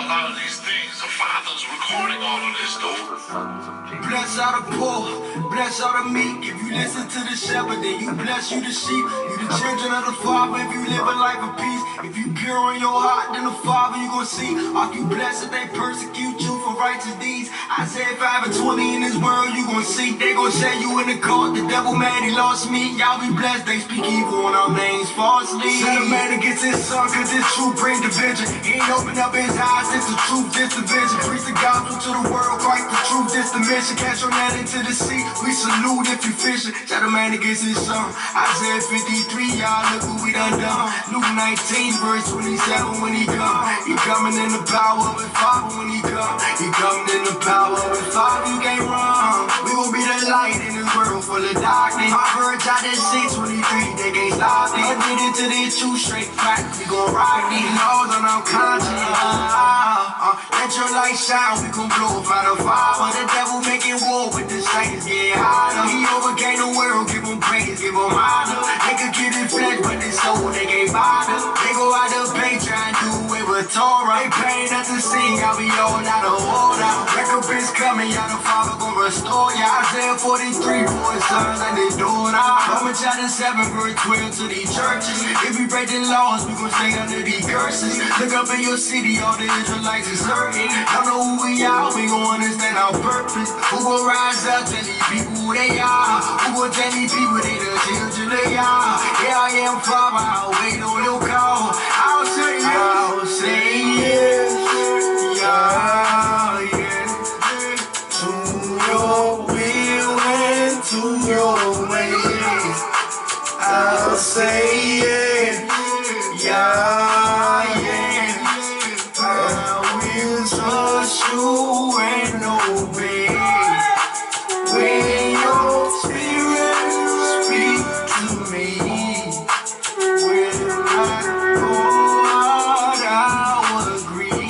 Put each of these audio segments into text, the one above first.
lot of these things. The Father's recording all of this, though. Bless all the poor, bless all the meek. If you listen to the shepherd, then you bless you the sheep. You the children of the Father if you live a life of peace. If you pure in your heart, then the Father you gon' see. Are you blessed if they persecute you for righteous deeds? Isaiah 5:20 in this world you gon' see. They gon' say you in the court, the devil mad he lost me. Y'all be blessed, they speak evil on our names falsely. Set a man against his son, cause this truth bring division. He ain't open up his eyes, this the truth, this division. Preach the gospel to the world, Christ the truth, this the mission. Cast your net into the sea, we salute if you fishing. Set a man against his son. Isaiah 53, y'all look what we done done. Luke 19, verse 27 when he come. He coming in the power of his Father when he come. He coming in the power of his Father, you can't run. We gon' be the light in this world full of darkness. My birds out at 623, they can't stop it. Get into this true straight crack, we gon' rock these laws on our conscience. Let your light shine, we gon' glorify the Father. The devil making war with the saints, get harder. He overcame the world, give him praise, give him honor. They could get in flesh, but their soul they can't bother. They go out the pain, try and do away with Torah. They paying us to sing, I'll be all out of order. Recompense coming, y'all the Father gon' restore ya. Isaiah 43, for his sons and his daughter. Romans chapter 7, verse 12 to these churches. If we break the laws, we gon' stay under these curses. Look up in your city, all the Israelites is hurting. Don't know who we are, we gon' understand our purpose. Who gon' rise up, tell these people who they are? Who gon' tell these people they the children they are? Here I am, Father, I'll wait on your call. I'll say yes, yeah, yes, to your will and to your ways. I'll say yes, yeah, yes, I will trust you and obey. When your spirit speak to me, when I go out, I will agree,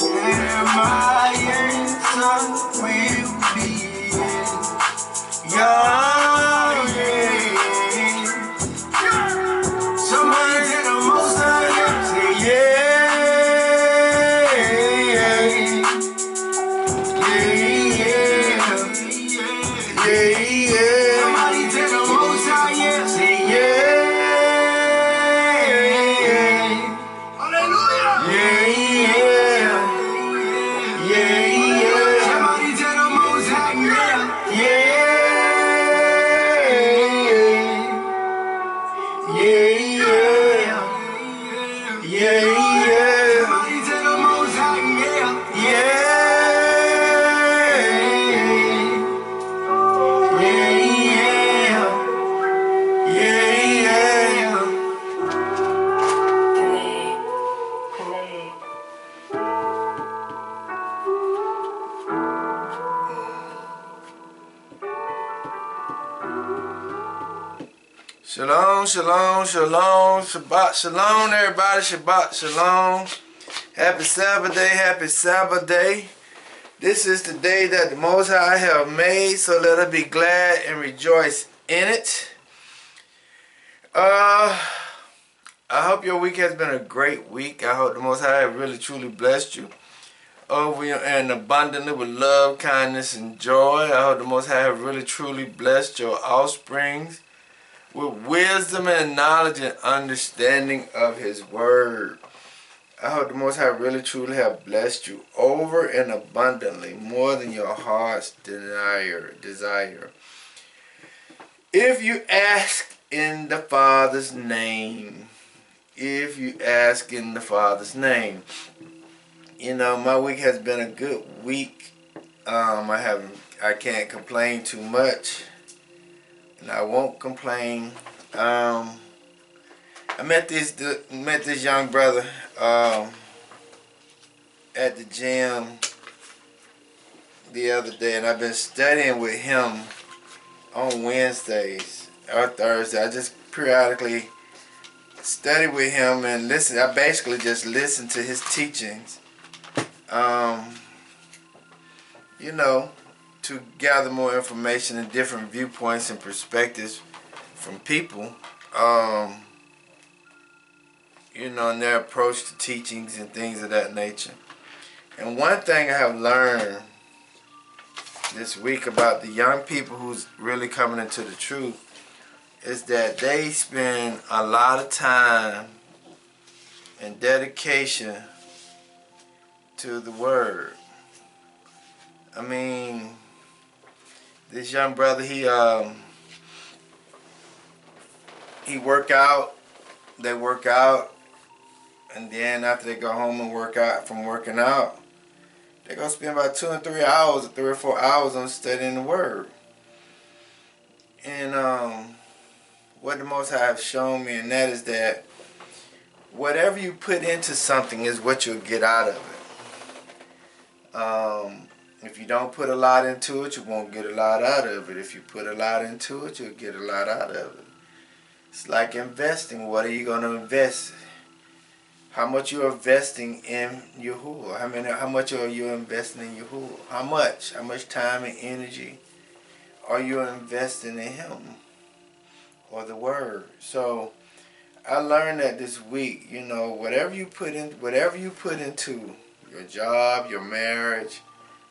and my answer will be yes, yeah, yeah. Somebody tell the Most High, say yeah. Somebody tell the Most High, yeah, say yeah. Hallelujah. Yeah. Somebody tell the Most High, yeah. Somebody tell the Most High, Shalom, shalom, shalom, Shabbat shalom, everybody, Shabbat shalom. Happy Sabbath day, happy Sabbath day. This is the day that the Most High have made, so let us be glad and rejoice in it. I hope your week has been a great week. I hope the Most High have really truly blessed you over and abundantly with love, kindness, and joy. I hope the Most High have really truly blessed your offsprings with wisdom and knowledge and understanding of His Word. I hope the Most High really truly have blessed you over and abundantly, more than your heart's desire. If you ask in the Father's name, you know, my week has been a good week. I can't complain too much, and I won't complain. I met this young brother at the gym the other day, and I've been studying with him on Wednesdays or Thursday. I just periodically study with him and listen. I basically just listen to his teachings, you know, to gather more information and different viewpoints and perspectives from people. you know, in their approach to teachings and things of that nature. And one thing I have learned this week about the young people who's really coming into the truth is that they spend a lot of time and dedication to the word. I mean, this young brother, he work out, they work out, and then after they go home and work out from working out, they're going to spend about 2 and 3 hours or 3 or 4 hours on studying the word. And what the Most High have shown me, and that is that whatever you put into something is what you'll get out of it. If you don't put a lot into it, you won't get a lot out of it. If you put a lot into it, you'll get a lot out of it. It's like investing. What are you going to invest? How much you're investing in Yahuwah? How much are you investing in Yahuwah? How much? How much time and energy are you investing in Him or the Word? So I learned that this week. You know, whatever you put into your job, your marriage,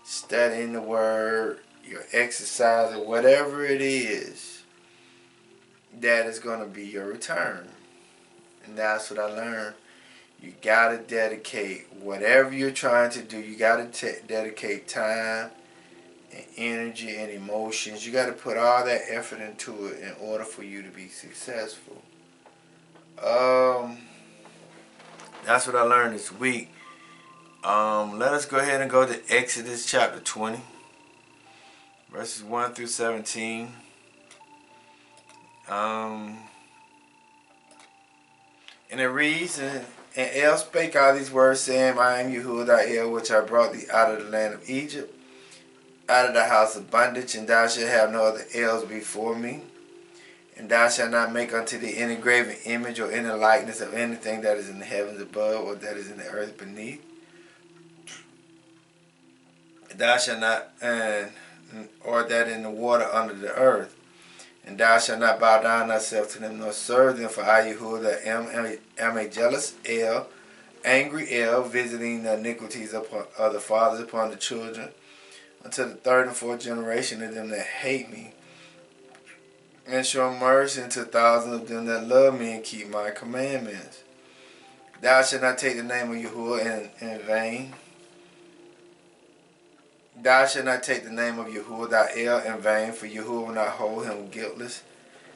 studying the Word, your exercise, or whatever it is, that is going to be your return. And that's what I learned. You got to dedicate whatever you're trying to do. You got to dedicate time and energy and emotions. You got to put all that effort into it in order for you to be successful. That's what I learned this week. Let us go ahead and go to Exodus chapter 20, verses 1 through 17. And it reads, and El spake all these words, saying, I am Yahuwah thy El, which I brought thee out of the land of Egypt, out of the house of bondage, and thou shalt have no other Els before me. And thou shalt not make unto thee any graven image or any likeness of anything that is in the heavens above or that is in the earth beneath. Thou shalt not, or that in the water under the earth. And thou shalt not bow down thyself to them nor serve them, for I, Yahuwah, am a jealous El, angry El, visiting the iniquities of the fathers upon the children, until the third and fourth generation of them that hate me, and show mercy unto thousands of them that love me and keep my commandments. Thou shalt not take the name of Yahuwah in vain. Thou shalt not take the name of Yahuwah thy El in vain, for Yahuwah will not hold him guiltless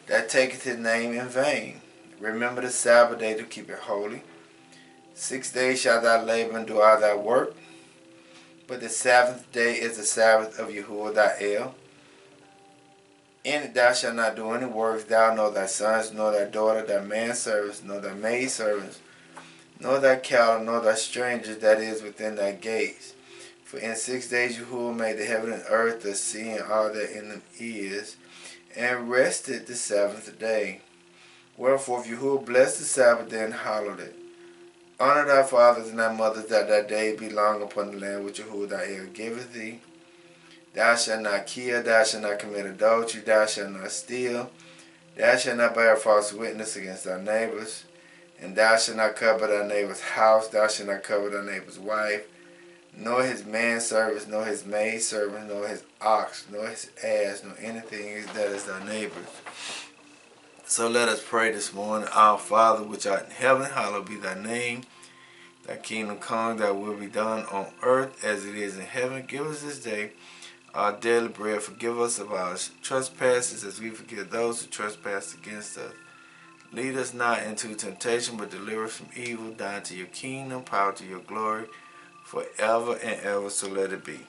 that taketh his name in vain. Remember the Sabbath day to keep it holy. 6 days shalt thou labor and do all thy work, but the seventh day is the Sabbath of Yahuwah thy El. In it thou shalt not do any works, thou nor thy sons, nor thy daughter, thy manservants, nor thy maidservants, nor thy cattle, nor thy strangers that is within thy gates. For in 6 days Yahuwah made the heaven and earth, the sea, and all that in them is, and rested the seventh day. Wherefore if Yahuwah blessed the Sabbath day and hallowed it, honor thy fathers and thy mothers, that thy day be long upon the land which Yahuwah thy El giveth thee. Thou shalt not kill, thou shalt not commit adultery, thou shalt not steal, thou shalt not bear false witness against thy neighbors, and thou shalt not covet thy neighbor's house, thou shalt not covet thy neighbor's wife, nor his manservants, nor his maidservants, nor his ox, nor his ass, nor anything that is thy neighbor's. So let us pray this morning. Our Father, which art in heaven, hallowed be thy name. Thy kingdom come, thy will be done on earth as it is in heaven. Give us this day our daily bread. Forgive us of our trespasses as we forgive those who trespass against us. Lead us not into temptation, but deliver us from evil. Thine to your kingdom, power to your glory, forever and ever, so let it be.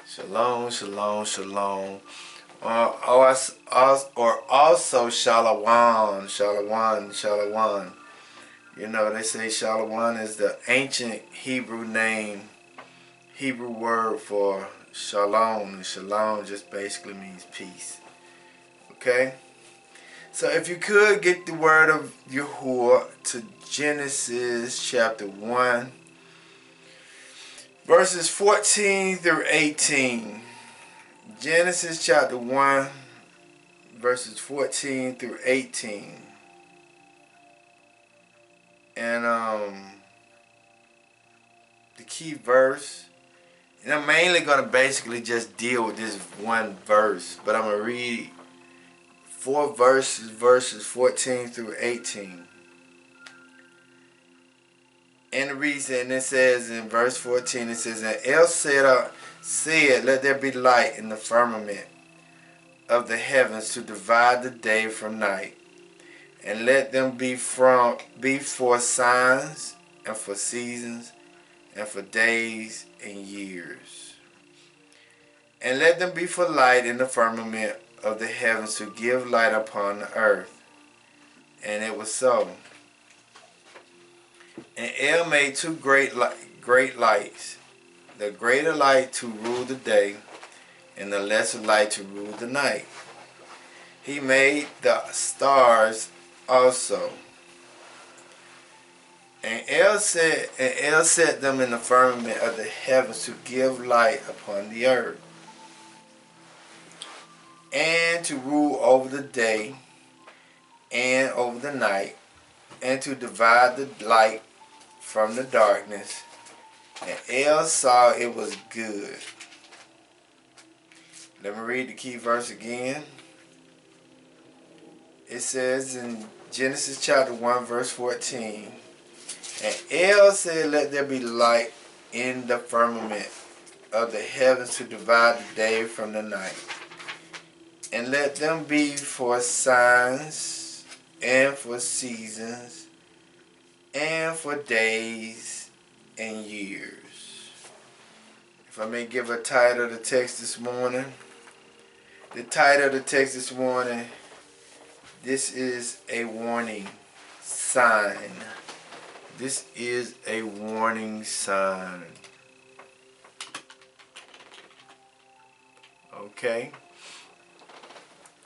Shalom, shalom, shalom. Or also Shalom, Shalom, Shalom. You know, they say Shalom is the ancient Hebrew word for shalom. And shalom just basically means peace. Okay? So if you could get the word of Yahuwah to Genesis chapter 1, verses 14 through 18. Genesis chapter 1, verses 14 through 18. And the key verse, and I'm mainly going to basically just deal with this one verse, but I'm going to read 4 verses 14 through 18. And the reason, it says in verse 14, it says, and El said, let there be light in the firmament of the heavens to divide the day from night, and let them be for signs and for seasons and for days and years. And let them be for light in the firmament of the heavens to give light upon the earth. And it was so. And El made 2 great lights, the greater light to rule the day, and the lesser light to rule the night. He made the stars also. And El set them in the firmament of the heavens to give light upon the earth, and to rule over the day and over the night, and to divide the light from the darkness. And El saw it was good. Let me read the key verse again. It says in Genesis chapter 1 verse 14, and El said, let there be light in the firmament of the heavens to divide the day from the night, and let them be for signs and for seasons and for days and years. If I may give a title of the text this morning. The title of the text this morning, this is a warning sign. This is a warning sign. Okay?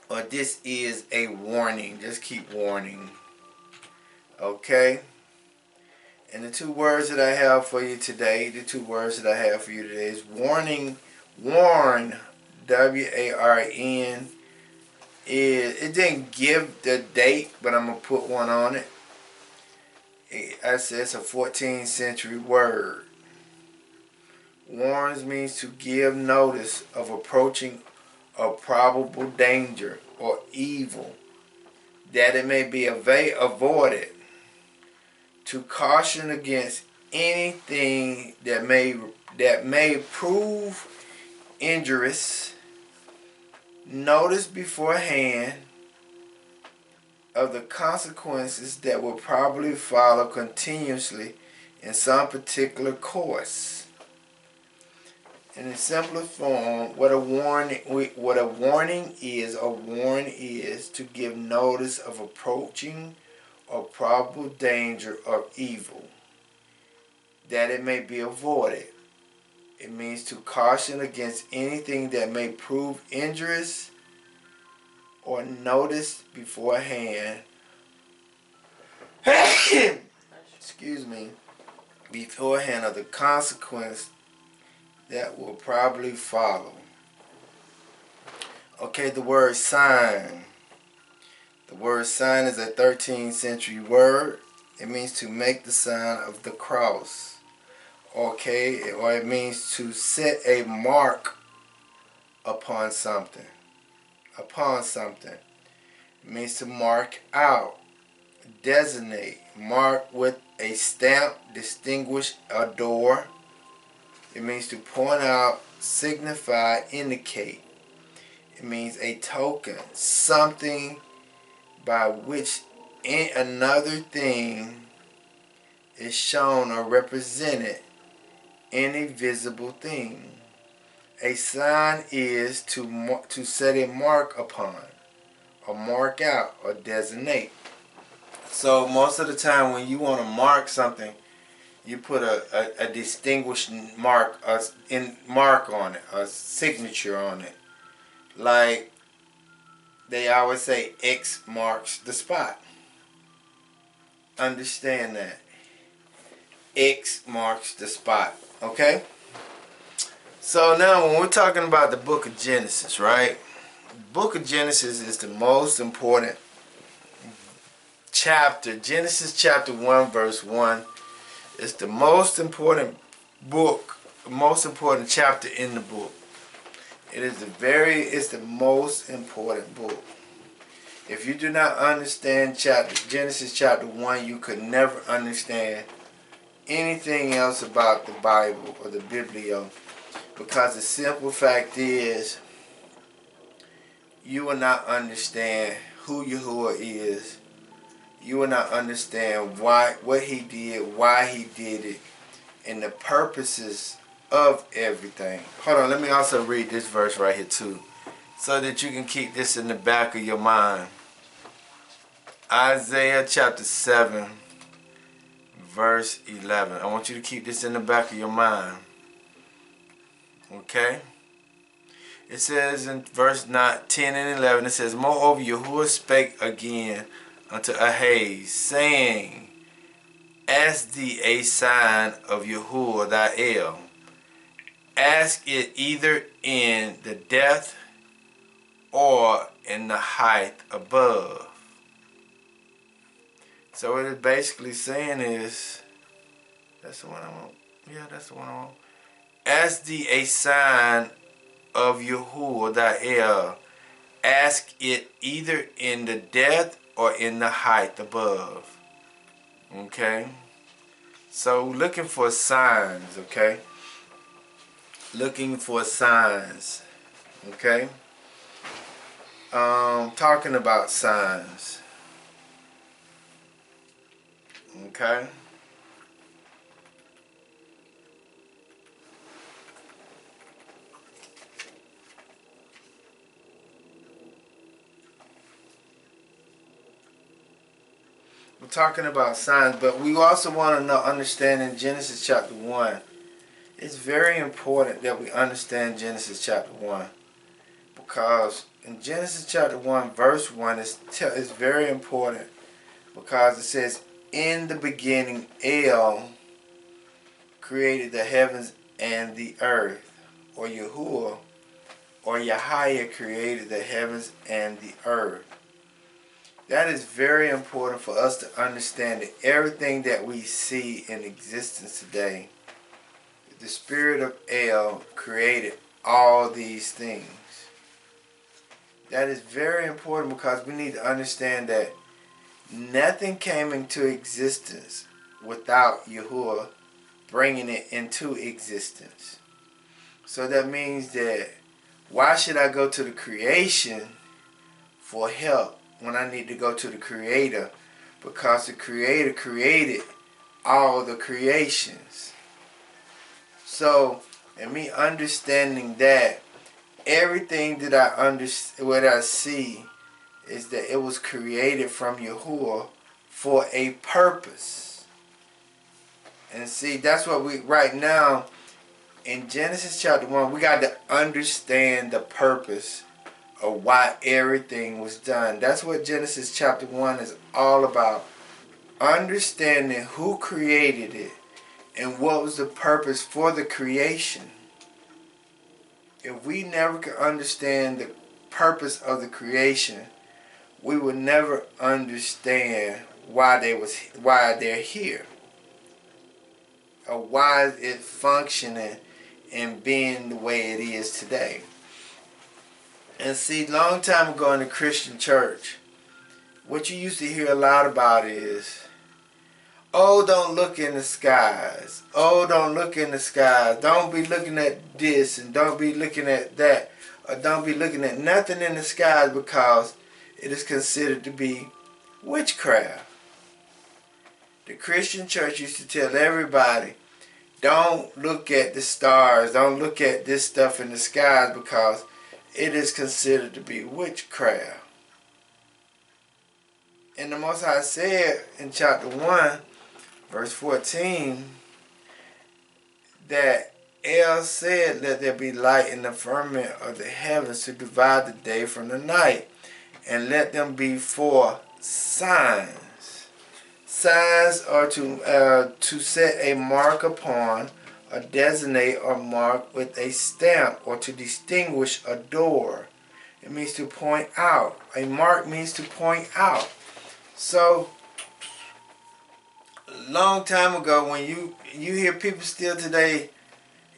Or this is a warning. Just keep warning. Okay? And the 2 words that I have for you today, is warning, warn, W-A-R-N. It didn't give the date, but I'm going to put one on it. I said it's a 14th century word. Warns means to give notice of approaching a probable danger or evil, that it may be avoided. To caution against anything that may prove injurious. Notice beforehand of the consequences that will probably follow continuously in some particular course. In a simpler form, what a warning is to give notice of approaching or probable danger or evil, that it may be avoided. It means to caution against anything that may prove injurious, or notice beforehand excuse me, beforehand of the consequence that will probably follow. Okay, the word sign. The word sign is a 13th century word. It means to make the sign of the cross. Okay, or it means to set a mark upon something. Upon something. It means to mark out, designate, mark with a stamp, distinguish, adore. It means to point out, signify, indicate. It means a token, something by which another thing is shown or represented, any visible thing. A sign is to set a mark upon, or mark out, or designate. So most of the time when you want to mark something, you put a distinguished mark, mark on it, a signature on it. Like they always say, X marks the spot. Understand that. X marks the spot. Okay? So now when we're talking about the book of Genesis, right? The book of Genesis is the most important chapter, Genesis chapter 1 verse 1, is the most important book, most important chapter in the book. It's the most important book. If you do not understand Genesis chapter 1, you could never understand anything else about the Bible or the Biblio. Because the simple fact is, you will not understand who Yahuwah is. You will not understand what he did, why he did it, and the purposes of everything. Hold on, let me also read this verse right here too, so that you can keep this in the back of your mind. Isaiah chapter 7 verse 11. I want you to keep this in the back of your mind. Okay? It says in verse 10 and 11, it says, Moreover, Yahuwah spake again unto Ahaz, saying, Ask thee a sign of Yahuwah thy El. Ask it either in the depth or in the height above. So what it's basically saying is, that's the one I want. Yeah, that's the one I want. Ask thee a sign of Yahuwah thy El. Ask it either in the depth or in the height above. Okay? So looking for signs, okay? Looking for signs. Okay? Talking about signs. Okay? We're talking about signs, but we also want to understand in Genesis chapter 1. It's very important that we understand Genesis chapter 1. Because in Genesis chapter 1 verse 1 is very important. Because it says, in the beginning El created the heavens and the earth. Or Yahuwah or Yahweh created the heavens and the earth. That is very important for us to understand that everything that we see in existence today, the spirit of El created all these things. That is very important because we need to understand that nothing came into existence without Yahuwah bringing it into existence. So that means that why should I go to the creation for help when I need to go to the Creator? Because the Creator created all the creations. So, and me understanding that, everything that what I see is that it was created from Yahuwah for a purpose. And see, that's what we, right now, in Genesis chapter 1, we got to understand the purpose of why everything was done. That's what Genesis chapter 1 is all about. Understanding who created it and what was the purpose for the creation. If we never can understand the purpose of the creation, we will never understand why they're here, or why it's functioning and being the way it is today. And see, long time ago in the Christian church, what you used to hear a lot about is, oh, don't look in the skies. Oh, don't look in the skies. Don't be looking at this and don't be looking at that. Or don't be looking at nothing in the skies because it is considered to be witchcraft. The Christian church used to tell everybody, don't look at the stars. Don't look at this stuff in the skies because it is considered to be witchcraft. And the Most High said in chapter 1, verse 14, that El said, let there be light in the firmament of the heavens to divide the day from the night, and let them be for signs. Signs are to set a mark upon, or designate or mark with a stamp, or to distinguish a door. It means to point out. A mark means to point out. So long time ago, when you hear people still today,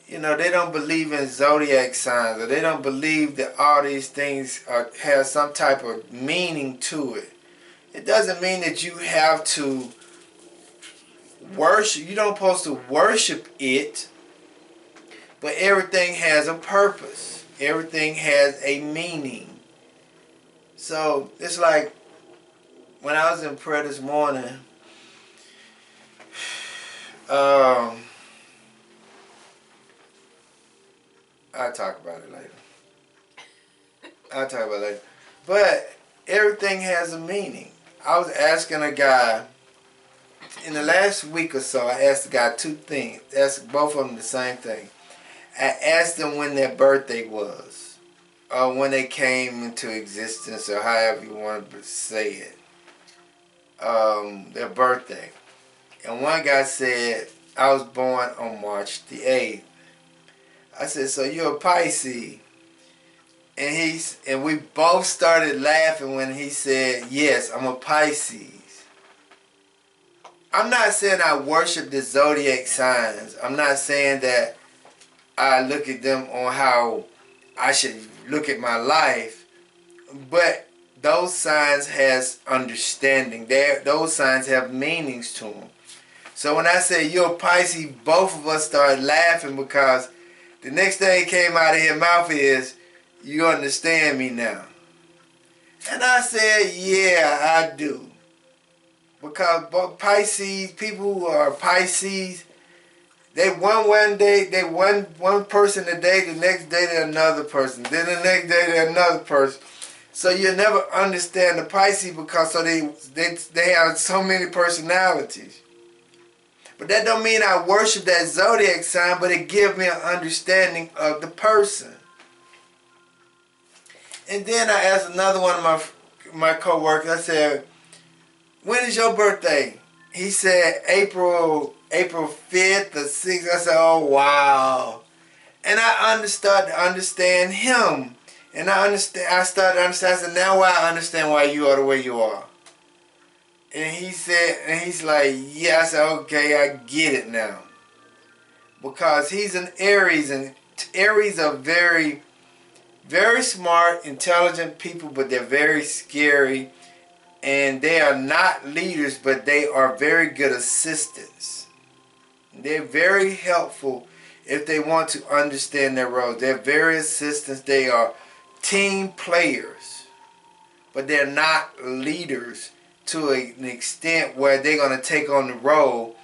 you know, they don't believe in zodiac signs, or they don't believe that all these things have some type of meaning to it. It doesn't mean that you have to worship. You don't supposed to worship it, but everything has a purpose. Everything has a meaning. So it's like when I was in prayer this morning. I'll talk about it later. I'll talk about it later. But everything has a meaning. I was asking a guy in the last week or so. I asked the guy two things. Asked both of them the same thing. I asked them when their birthday was, or when they came into existence, or however you want to say it. Their birthday. And one guy said, I was born on March the 8th. I said, so you're a Pisces? And we both started laughing when he said, yes, I'm a Pisces. I'm not saying I worship the zodiac signs. I'm not saying that I look at them on how I should look at my life. But those signs has understanding. Those signs have meanings to them. So when I say you're a Pisces, both of us started laughing because the next thing came out of his mouth is, you understand me now. And I said, yeah, I do. Because Pisces, people who are Pisces, they one day, they one person a day, the next day they're another person. Then the next day they're another person. So you'll never understand the Pisces because they have so many personalities. But that don't mean I worship that zodiac sign, but it gives me an understanding of the person. And then I asked another one of my co-workers, I said, when is your birthday? He said April 5th or 6th. I said, oh wow. And I started to understand him. And I started to understand. I said, now I understand why you are the way you are. And he said, and he's like, yeah. I said, okay, I get it now. Because he's an Aries, and Aries are very, very smart, intelligent people, but they're very scary. And they are not leaders, but they are very good assistants. They're very helpful if they want to understand their roles. They're very assistants. They are team players, but they're not leaders to an extent where they're going to take on the role.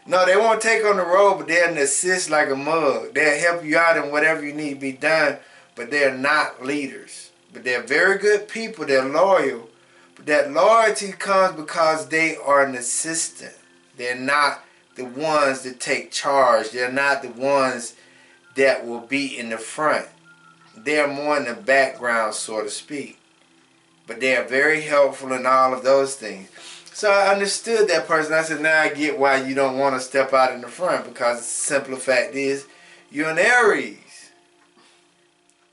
No, they won't take on the role, but they'll assist like a mug. They'll help you out in whatever you need to be done, but they're not leaders. But they're very good people. They're loyal. But that loyalty comes because they are an assistant. They're not the ones that take charge. They're not the ones that will be in the front. They're more in the background, so to speak. But they are very helpful in all of those things. So I understood that person. I said, now I get why you don't want to step out in the front, because the simple fact is you're an Aries.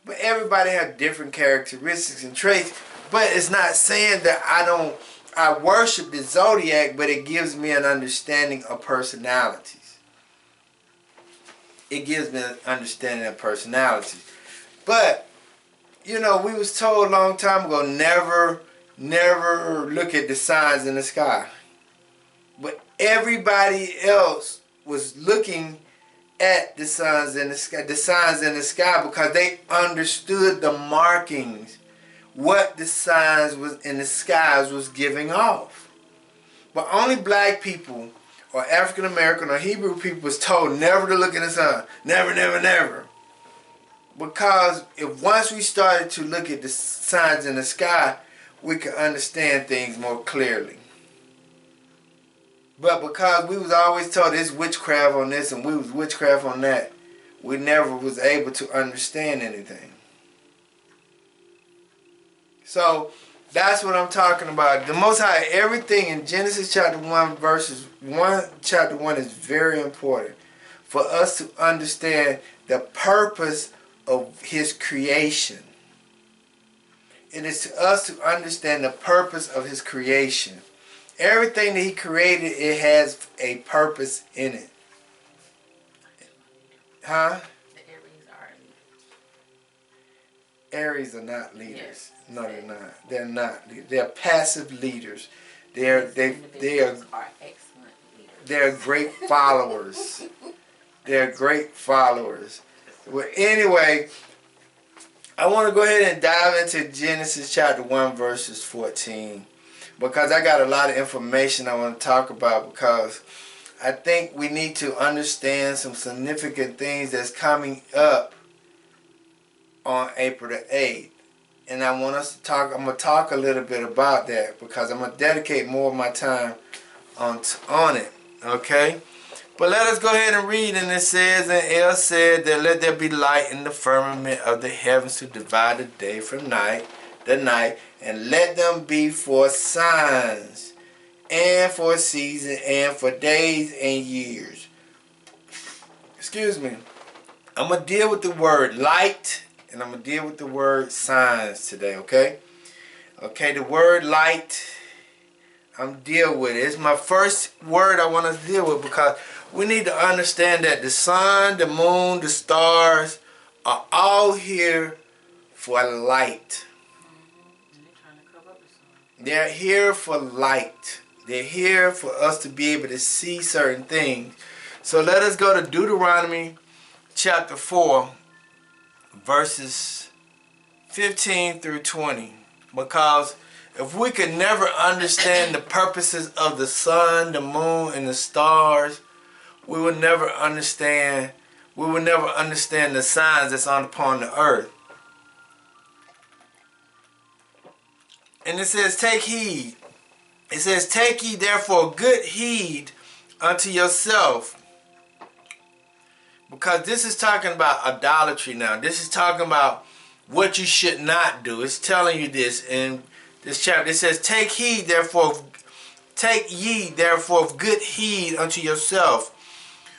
But everybody has different characteristics and traits. But it's not saying that I worship the zodiac, but it gives me an understanding of personalities. It gives me an understanding of personalities. But, you know, we was told a long time ago, never look at the signs in the sky. But everybody else was looking at the signs in the sky because they understood the markings, what the signs was in the skies was giving off. But only black people or African American or Hebrew people was told never to look at the sun. Never, never, never. Because if once we started to look at the signs in the sky, we could understand things more clearly. But because we was always told there's witchcraft on this and we was witchcraft on that, we never was able to understand anything. So that's what I'm talking about. The Most High, everything in Genesis chapter 1 verses 1, chapter 1 is very important for us to understand the purpose of His creation. It is to us to understand the purpose of His creation. Everything that he created, it has a purpose in it. Huh? The Aries are leaders. Aries are not leaders. Yes. No, they're not. They're not. They're passive leaders. They are Individuals are excellent leaders. they're great followers. They're great followers. Well, anyway, I want to go ahead and dive into Genesis chapter 1 verses 14 because I got a lot of information I want to talk about, because I think we need to understand some significant things that's coming up on April the 8th. And I want us to talk, I'm going to talk a little bit about that because I'm going to dedicate more of my time on it. Okay? But let us go ahead and read. And it says, and El said that let there be light in the firmament of the heavens to divide the day from the night, and let them be for signs, and for a season, and for days and years. Excuse me. I'm going to deal with the word light, and I'm going to deal with the word signs today, okay? Okay, the word light, I'm dealing with it. It's my first word I want to deal with, because we need to understand that the sun, the moon, the stars are all here for light. And they're trying to cover up the sun. They're here for light. They're here for us to be able to see certain things. So let us go to Deuteronomy chapter 4, verses 15 through 20. Because if we could never understand the purposes of the sun, the moon, and the stars, we will never understand the signs that's upon the earth. And it says, take heed. It says, take ye therefore good heed unto yourself. Because this is talking about idolatry now. This is talking about what you should not do. It's telling you this in this chapter. It says, take ye therefore of good heed unto yourself.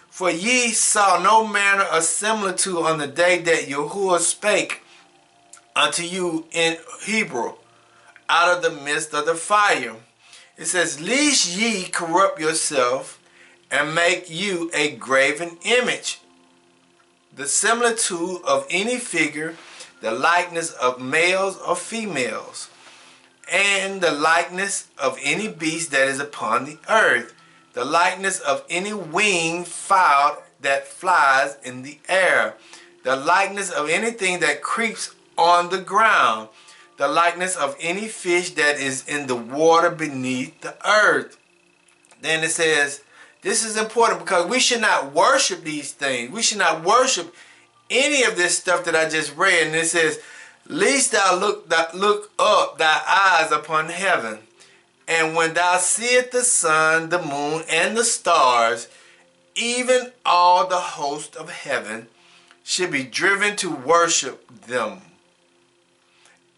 For ye saw no manner of similitude on the day that Yahuwah spake unto you in Hebrew, out of the midst of the fire. It says, lest ye corrupt yourself and make you a graven image, the similitude of any figure, the likeness of males or females, and the likeness of any beast that is upon the earth, the likeness of any winged fowl that flies in the air, the likeness of anything that creeps on the ground, the likeness of any fish that is in the water beneath the earth. Then it says, this is important because we should not worship these things. We should not worship any of this stuff that I just read. And it says, lest thou look up thy eyes upon heaven, and when thou seest the sun, the moon, and the stars, even all the host of heaven should be driven to worship them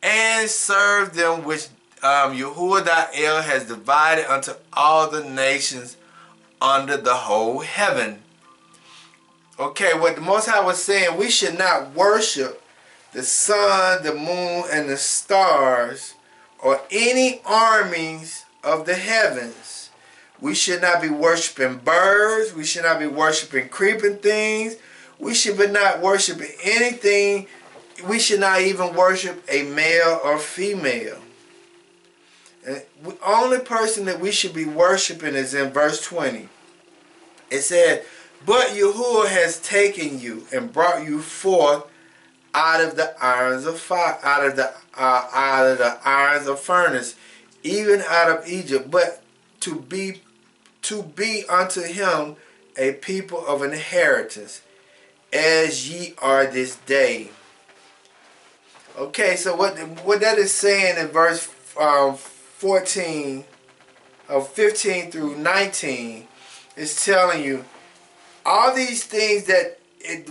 and serve them, which Yahuwah thy El has divided unto all the nations under the whole heaven. Okay, what the Most High was saying, we should not worship the sun, the moon, and the stars, or any armies of the heavens. We should not be worshiping birds. We should not be worshiping creeping things. We should be not worshiping anything. We should not even worship a male or female. And the only person that we should be worshiping is in verse 20. It said, but Yahuwah has taken you and brought you forth out of the irons of fire, out of the irons of furnace, even out of Egypt, but to be unto him a people of inheritance, as ye are this day. Okay, so what that is saying in verse 14 of 15 through 19 is telling you all these things that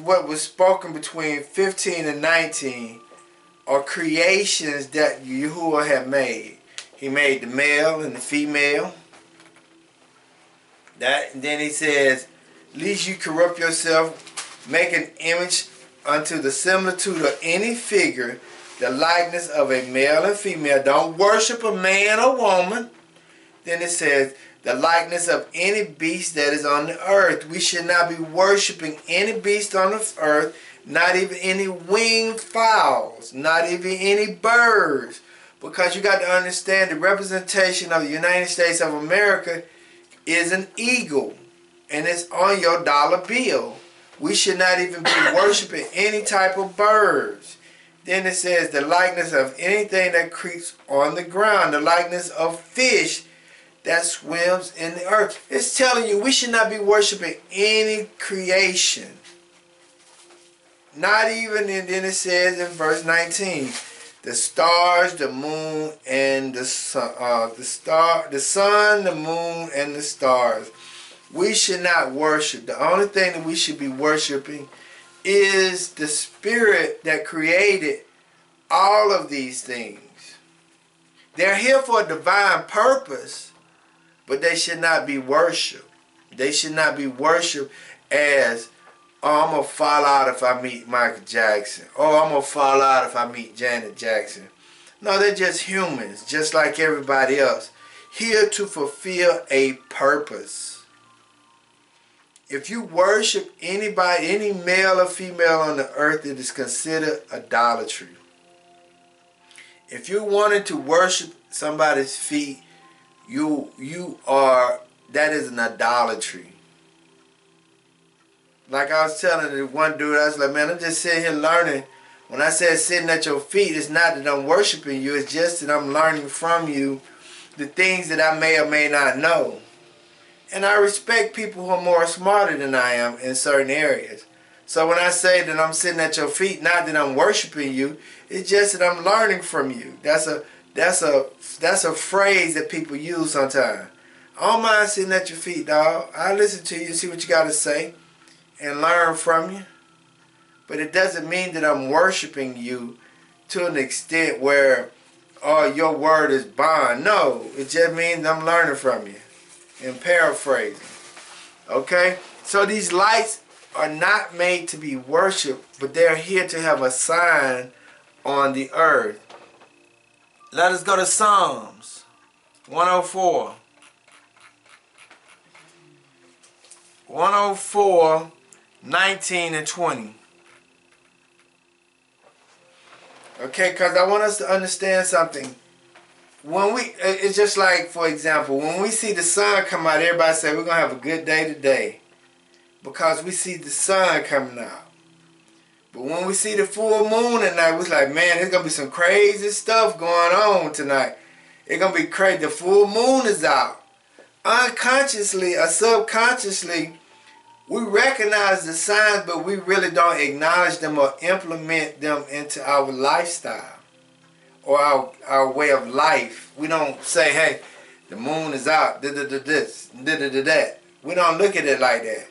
what was spoken between 15 and 19 are creations that Yahuwah had made. He made the male and the female. Then he says, lest you corrupt yourself, make an image unto the similitude of any figure, the likeness of a male and female. Don't worship a man or woman. Then it says, the likeness of any beast that is on the earth. We should not be worshiping any beast on the earth, not even any winged fowls, not even any birds. Because you got to understand the representation of the United States of America is an eagle. And it's on your dollar bill. We should not even be worshiping any type of birds. Then it says the likeness of anything that creeps on the ground, the likeness of fish that swims in the earth. It's telling you we should not be worshiping any creation. Not even, and then it says in verse 19, the stars, the moon, and the sun, the sun, the moon, and the stars. We should not worship. The only thing that we should be worshiping is the spirit that created all of these things. They're here for a divine purpose, but they should not be worshipped. They should not be worshipped as, oh, I'm going to fall out if I meet Michael Jackson. Oh, I'm going to fall out if I meet Janet Jackson. No, they're just humans, just like everybody else, here to fulfill a purpose. If you worship anybody, any male or female on the earth, it is considered idolatry. If you wanted to worship somebody's feet, that is an idolatry. Like I was telling the one dude, I was like, man, I'm just sitting here learning. When I said sitting at your feet, it's not that I'm worshiping you, it's just that I'm learning from you the things that I may or may not know. And I respect people who are more smarter than I am in certain areas. So when I say that I'm sitting at your feet, not that I'm worshiping you, it's just that I'm learning from you. That's a phrase that people use sometimes. I don't mind sitting at your feet, dog. I listen to you and see what you got to say and learn from you. But it doesn't mean that I'm worshiping you to an extent where, oh, your word is bond. No, it just means I'm learning from you. And paraphrasing. Okay? So these lights are not made to be worshipped, but they're here to have a sign on the earth. Let us go to Psalms 104. 104, 19 and 20. Okay, because I want us to understand something. When it's just like, for example, when we see the sun come out, everybody say we're going to have a good day today. Because we see the sun coming out. But when we see the full moon at night, we're like, man, there's going to be some crazy stuff going on tonight. It's going to be crazy. The full moon is out. Unconsciously or subconsciously, we recognize the signs, but we really don't acknowledge them or implement them into our lifestyle. Or our way of life. We don't say, hey, the moon is out, this, that. We don't look at it like that.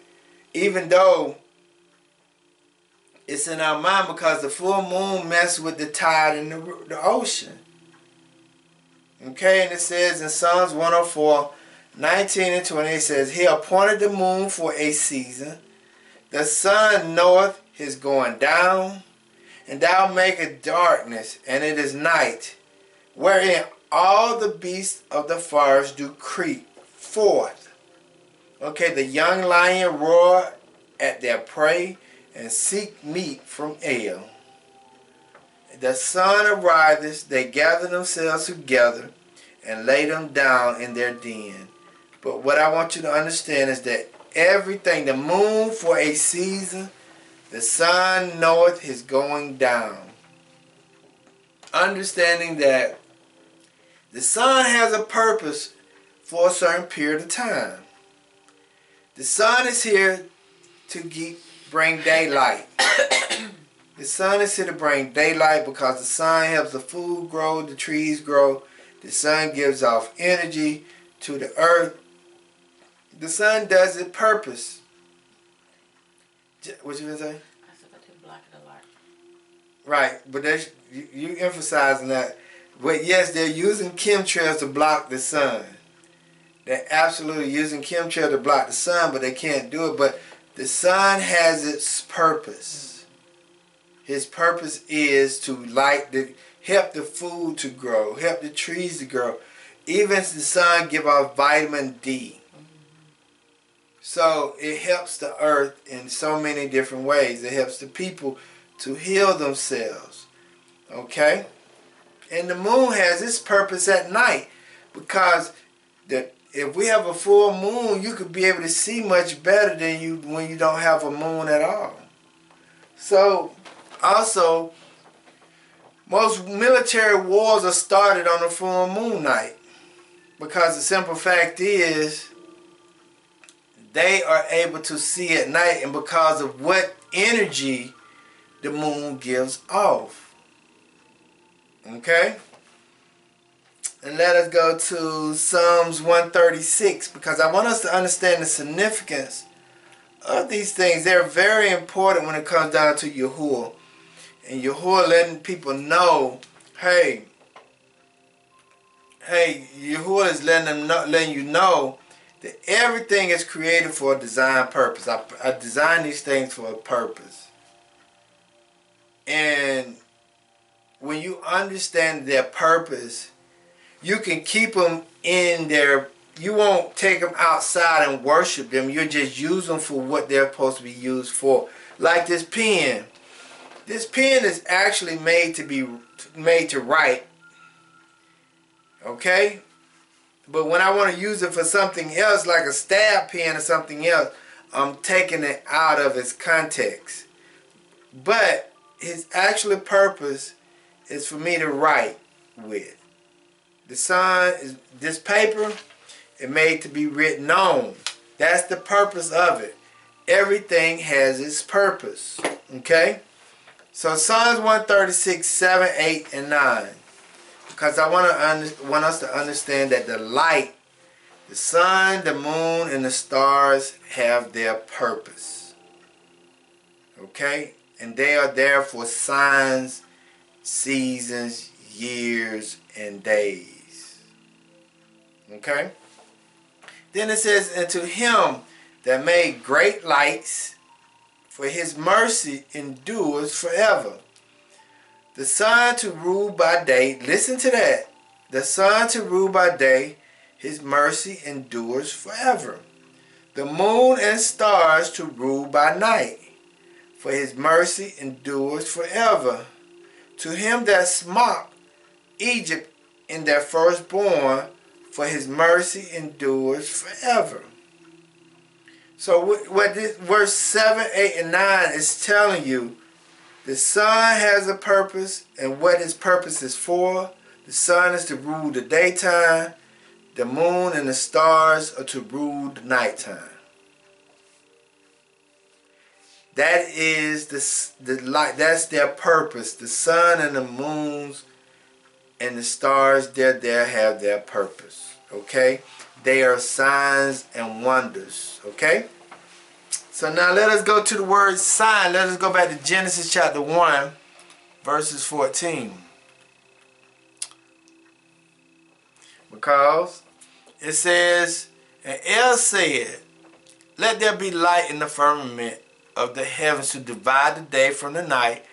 Even though it's in our mind, because the full moon messes with the tide in the ocean. Okay, and it says in Psalms 104, 19 and 20, it says, He appointed the moon for a season. The sun knoweth his going down. And thou makest darkness, and it is night, wherein all the beasts of the forest do creep forth. Okay, the young lion roar at their prey, and seek meat from ale. The sun arises, they gather themselves together, and lay them down in their den. But what I want you to understand is that everything, the moon for a season, the sun knoweth his going down. Understanding that the sun has a purpose for a certain period of time. The sun is here to bring daylight. The sun is here to bring daylight because the sun helps the food grow, the trees grow. The sun gives off energy to the earth. The sun does its purpose. What you gonna say? I said, but they block it a lot. Right, but you emphasizing that. But yes, they're using chemtrails to block the sun. They're absolutely using chemtrails to block the sun, but they can't do it. But the sun has its purpose. His purpose is to help the food to grow, help the trees to grow. Even the sun give off vitamin D. So it helps the earth in so many different ways. It helps the people to heal themselves. Okay? And the moon has its purpose at night, because if we have a full moon, you could be able to see much better than you when you don't have a moon at all. So also, most military wars are started on a full moon night, because the simple fact is they are able to see at night, and because of what energy the moon gives off. Okay? And let us go to Psalms 136, because I want us to understand the significance of these things. They're very important when it comes down to Yahuwah. And Yahuwah letting people know, hey, Yahuwah is letting you know that everything is created for a design purpose. I designed these things for a purpose. And when you understand their purpose, you can keep them in their, you won't take them outside and worship them. You just use them for what they're supposed to be used for. Like this pen. This pen is actually made to write. Okay? But when I want to use it for something else, like a stab pen or something else, I'm taking it out of its context. But its actual purpose is for me to write with. The sun is this paper, it's made to be written on. That's the purpose of it. Everything has its purpose. Okay? So Psalms 136, 7, 8, and 9. Because I want us to understand that the light, the sun, the moon, and the stars have their purpose. Okay? And they are there for signs, seasons, years, and days. Okay? Then it says, and to him that made great lights, for his mercy endures forever. The sun to rule by day, listen to that. The sun to rule by day, his mercy endures forever. The moon and stars to rule by night, for his mercy endures forever. To him that smote Egypt in their firstborn, for his mercy endures forever. So what this verse 7, 8, and 9 is telling you, the sun has a purpose, and what his purpose is for. The sun is to rule the daytime. The moon and the stars are to rule the nighttime. That is the light. That's their purpose. The sun and the moons and the stars, they're there, have their purpose. Okay? They are signs and wonders. Okay? So now let us go to the word sign. Let us go back to Genesis chapter 1, verses 14. Because it says, and El said, let there be light in the firmament of the heavens to divide the day from the night,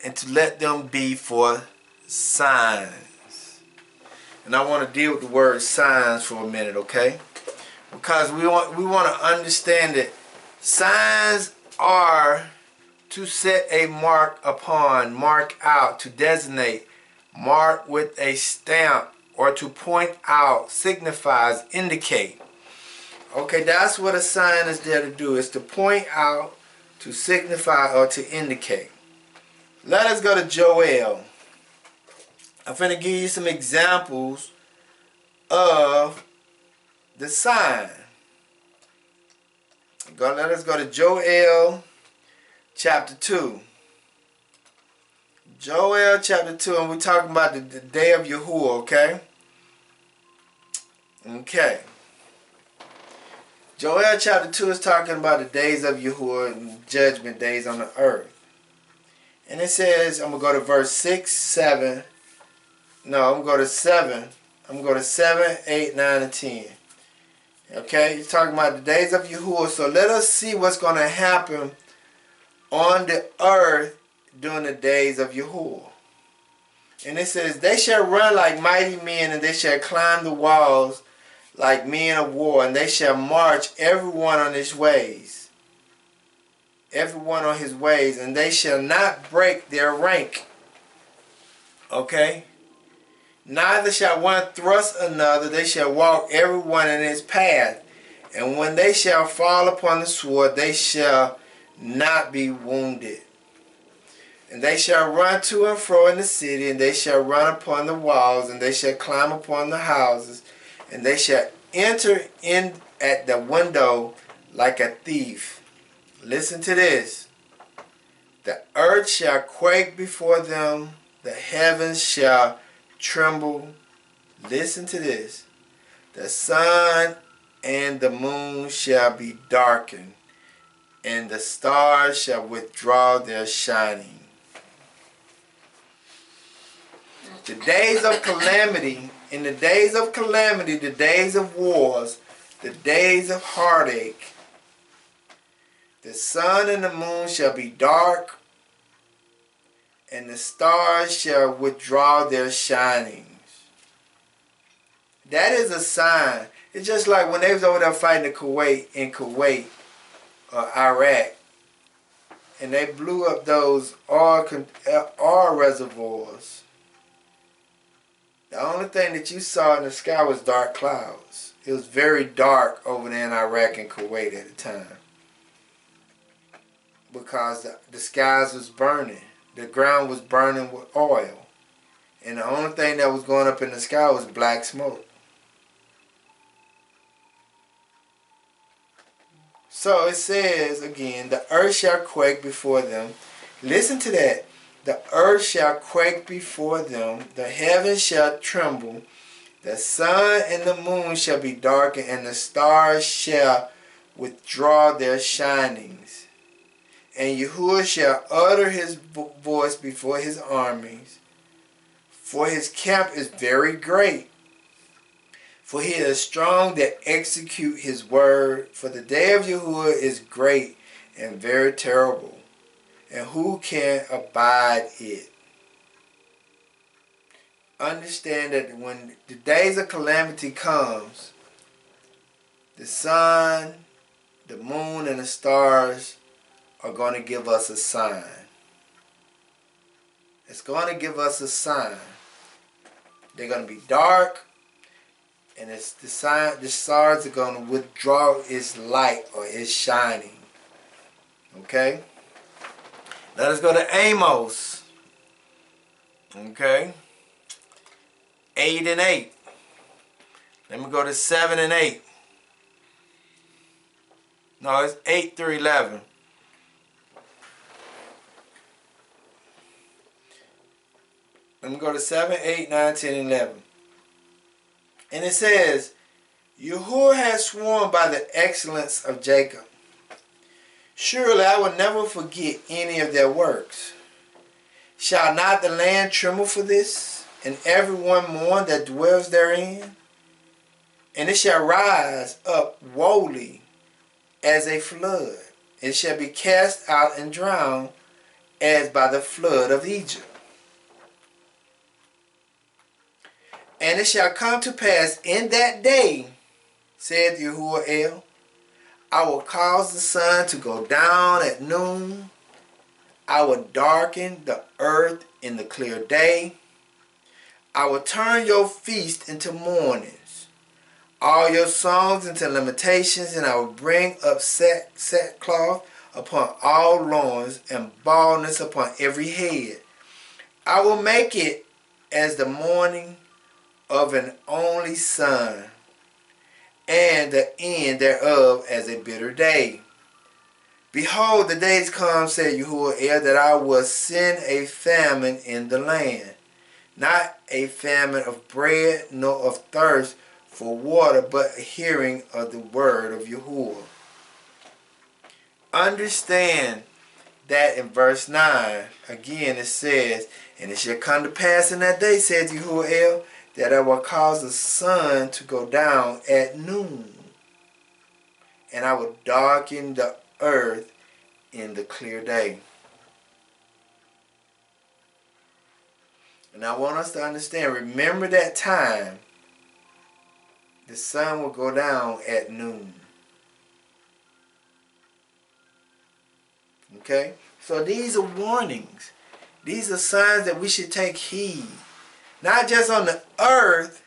and to let them be for signs. And I want to deal with the word signs for a minute, okay? Because we want to understand that signs are to set a mark upon, mark out, to designate, mark with a stamp, or to point out, signifies, indicate. Okay, that's what a sign is there to do, is to point out, to signify, or to indicate. Let us go to Joel. I'm going to give you some examples of the sign. Let us go to Joel chapter 2. Joel chapter 2, and we're talking about the day of Yahuwah, okay? Okay. Joel chapter 2 is talking about the days of Yahuwah and judgment days on the earth. And it says, I'm going to go to verse 6, 7. No, I'm going to go to 7. I'm going to go to 7, 8, 9, and 10. Okay, he's talking about the days of Yahuwah. So let us see what's going to happen on the earth during the days of Yahuwah. And it says, they shall run like mighty men, and they shall climb the walls like men of war, and they shall march everyone on his ways. Everyone on his ways, and they shall not break their rank. Okay? Neither shall one thrust another, they shall walk everyone in his path. And when they shall fall upon the sword, they shall not be wounded. And they shall run to and fro in the city, and they shall run upon the walls, and they shall climb upon the houses, and they shall enter in at the window like a thief. Listen to this. The earth shall quake before them, the heavens shall tremble. Listen to this. The sun and the moon shall be darkened, and the stars shall withdraw their shining. The days of calamity, in the days of calamity, the days of wars, the days of heartache, the sun and the moon shall be dark, and the stars shall withdraw their shinings. That is a sign. It's just like when they was over there fighting in Kuwait or Iraq, and they blew up those oil reservoirs. The only thing that you saw in the sky was dark clouds. It was very dark over there in Iraq and Kuwait at the time, because the skies was burning. The ground was burning with oil. And the only thing that was going up in the sky was black smoke. So it says again, the earth shall quake before them. Listen to that. The earth shall quake before them. The heavens shall tremble. The sun and the moon shall be darkened, and the stars shall withdraw their shinings. And Yahuwah shall utter his voice before his armies. For his camp is very great. For he is strong that execute his word. For the day of Yahuwah is great and very terrible. And who can abide it? Understand that when the days of calamity comes, the sun, the moon, and the stars are going to give us a sign. It's going to give us a sign. They're going to be dark, and it's the stars are going to withdraw its light or its shining. Okay? Let us go to Amos. Okay? 8 and 8. Let me go to 7 and 8. No, it's 8 through 11. Let me go to 7, 8, 9, 10, and 11. And it says, Yahuwah has sworn by the excellence of Jacob. Surely I will never forget any of their works. Shall not the land tremble for this, and everyone mourn that dwells therein? And it shall rise up woefully as a flood. It shall be cast out and drowned as by the flood of Egypt. And it shall come to pass in that day, saith Yahuwah, I will cause the sun to go down at noon. I will darken the earth in the clear day. I will turn your feast into mournings, all your songs into lamentations, and I will bring up sackcloth upon all loins and baldness upon every head. I will make it as the morning of an only son, and the end thereof as a bitter day. Behold, the days come, said Yahuwah, that I will send a famine in the land, not a famine of bread, nor of thirst for water, but a hearing of the word of Yahuwah. Understand that in verse 9, again it says, and it shall come to pass in that day, said Yahuwah, that I will cause the sun to go down at noon, and I will darken the earth in the clear day. And I want us to understand, remember that time, the sun will go down at noon. Okay? So these are warnings. These are signs that we should take heed. Not just on the earth,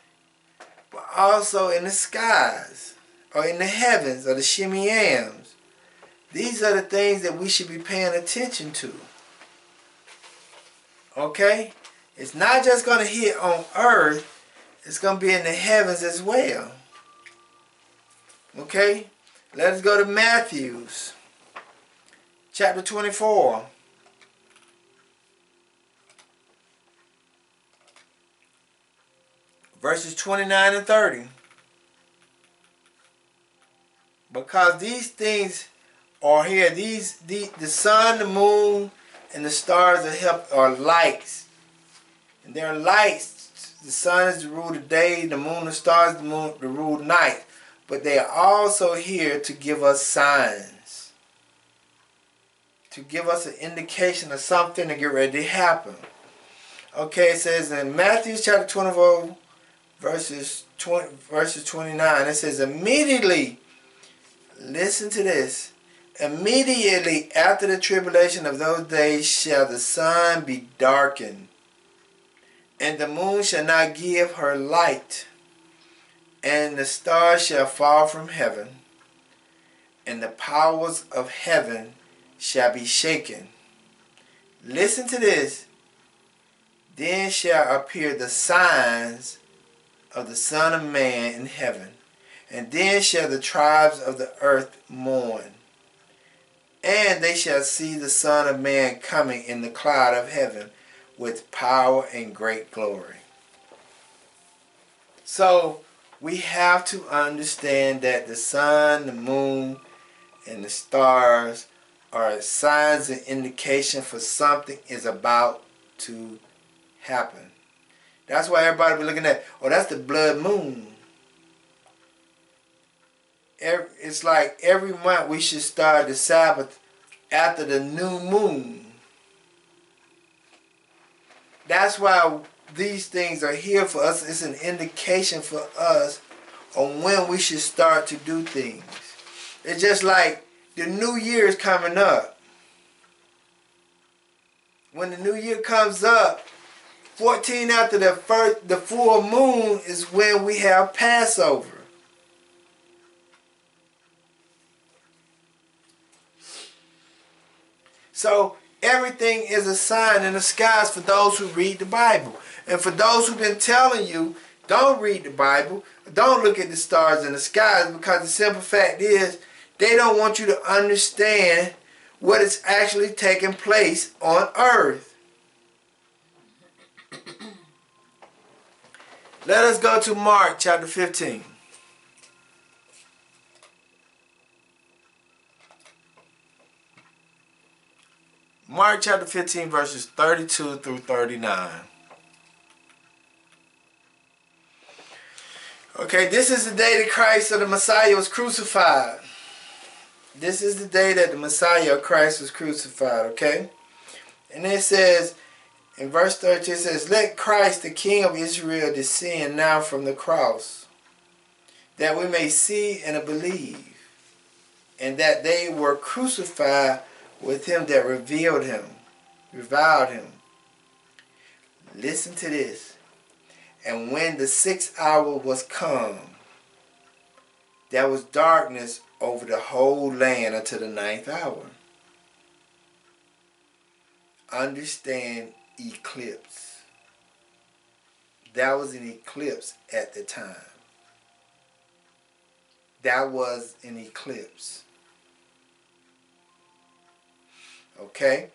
but also in the skies, or in the heavens, or the Shemiams. These are the things that we should be paying attention to. Okay? It's not just going to hit on earth, it's going to be in the heavens as well. Okay? Let us go to Matthew's chapter 24. Verses 29 and 30. Because these things are here. The sun, the moon, and the stars are lights. And they're lights. The sun is to rule the day, the moon, the stars, the rule the night. But they are also here to give us signs. To give us an indication of something to get ready to happen. Okay, it says in Matthew chapter 24, verses 29, it says, immediately, listen to this, immediately after the tribulation of those days shall the sun be darkened, and the moon shall not give her light, and the stars shall fall from heaven, and the powers of heaven shall be shaken. Listen to this. Then shall appear the signs of the Son of Man in heaven. And then shall the tribes of the earth mourn. And they shall see the Son of Man coming in the cloud of heaven with power and great glory. So we have to understand that the sun, the moon, and the stars are signs and indication for something is about to happen. That's why everybody be looking at, oh, that's the blood moon. It's like every month we should start the Sabbath after the new moon. That's why these things are here for us. It's an indication for us on when we should start to do things. It's just like the new year is coming up. When the new year comes up, 14 after the full moon is when we have Passover. So everything is a sign in the skies for those who read the Bible. And for those who've been telling you, don't read the Bible, don't look at the stars in the skies, because the simple fact is, they don't want you to understand what is actually taking place on earth. Let us go to Mark chapter 15. Mark chapter 15 verses 32 through 39. Okay, this is the day that Christ or the Messiah was crucified. This is the day that the Messiah or Christ was crucified, okay? And it says, in verse 32, it says, let Christ, the King of Israel, descend now from the cross, that we may see and believe, and that they were crucified with him that reviled him. Listen to this. And when the 6th hour was come, there was darkness over the whole land until the 9th hour. Understand eclipse. That was an eclipse at the time. That was an eclipse. Okay?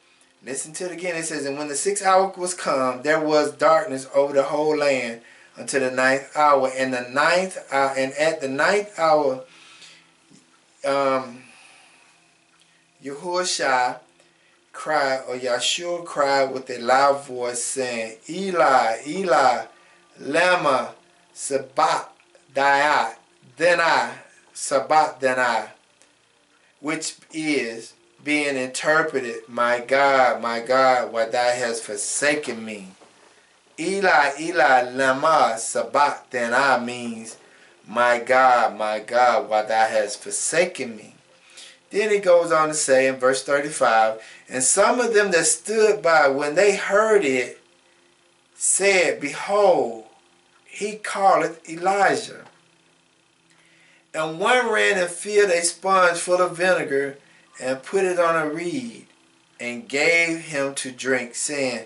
Listen to it again. It says, and when the 6th hour was come, there was darkness over the whole land until the 9th hour. And the 9th hour, and at the 9th hour, Yahushua cried, or Yahshua cried with a loud voice, saying, Eli, Eli, lama sabachthani, which is being interpreted, my God, why thou hast forsaken me. Eli, Eli, lama sabachthani means, my God, why thou hast forsaken me. Then he goes on to say in verse 35, and some of them that stood by, when they heard it, said, behold, he calleth Elijah. And one ran and filled a sponge full of vinegar, and put it on a reed, and gave him to drink, saying,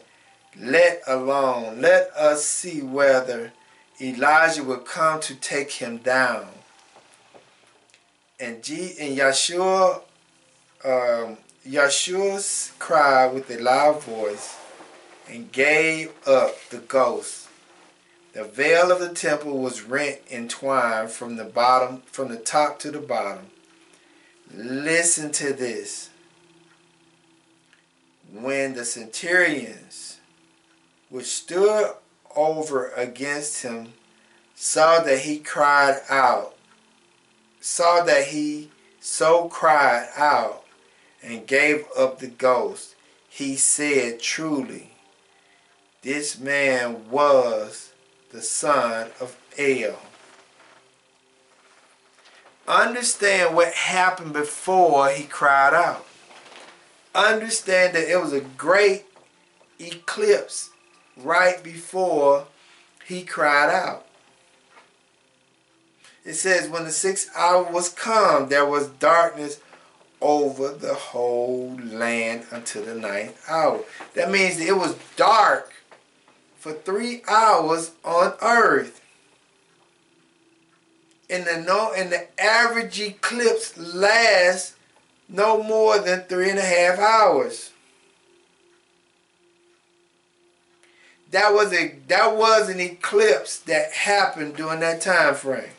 let alone, let us see whether Elijah will come to take him down. And Yeshua cried with a loud voice, and gave up the ghost. The veil of the temple was rent in twine from the top to the bottom. Listen to this. When the centurions, which stood over against him, saw that he so cried out, and gave up the ghost, he said, truly, this man was the son of El. Understand what happened before he cried out. Understand that it was a great eclipse right before he cried out. It says, when the 6th hour was come, there was darkness over the whole land until the 9th hour. That means that it was dark for 3 hours on earth. And the average eclipse lasts no more than 3.5 hours. That was an eclipse that happened during that time frame.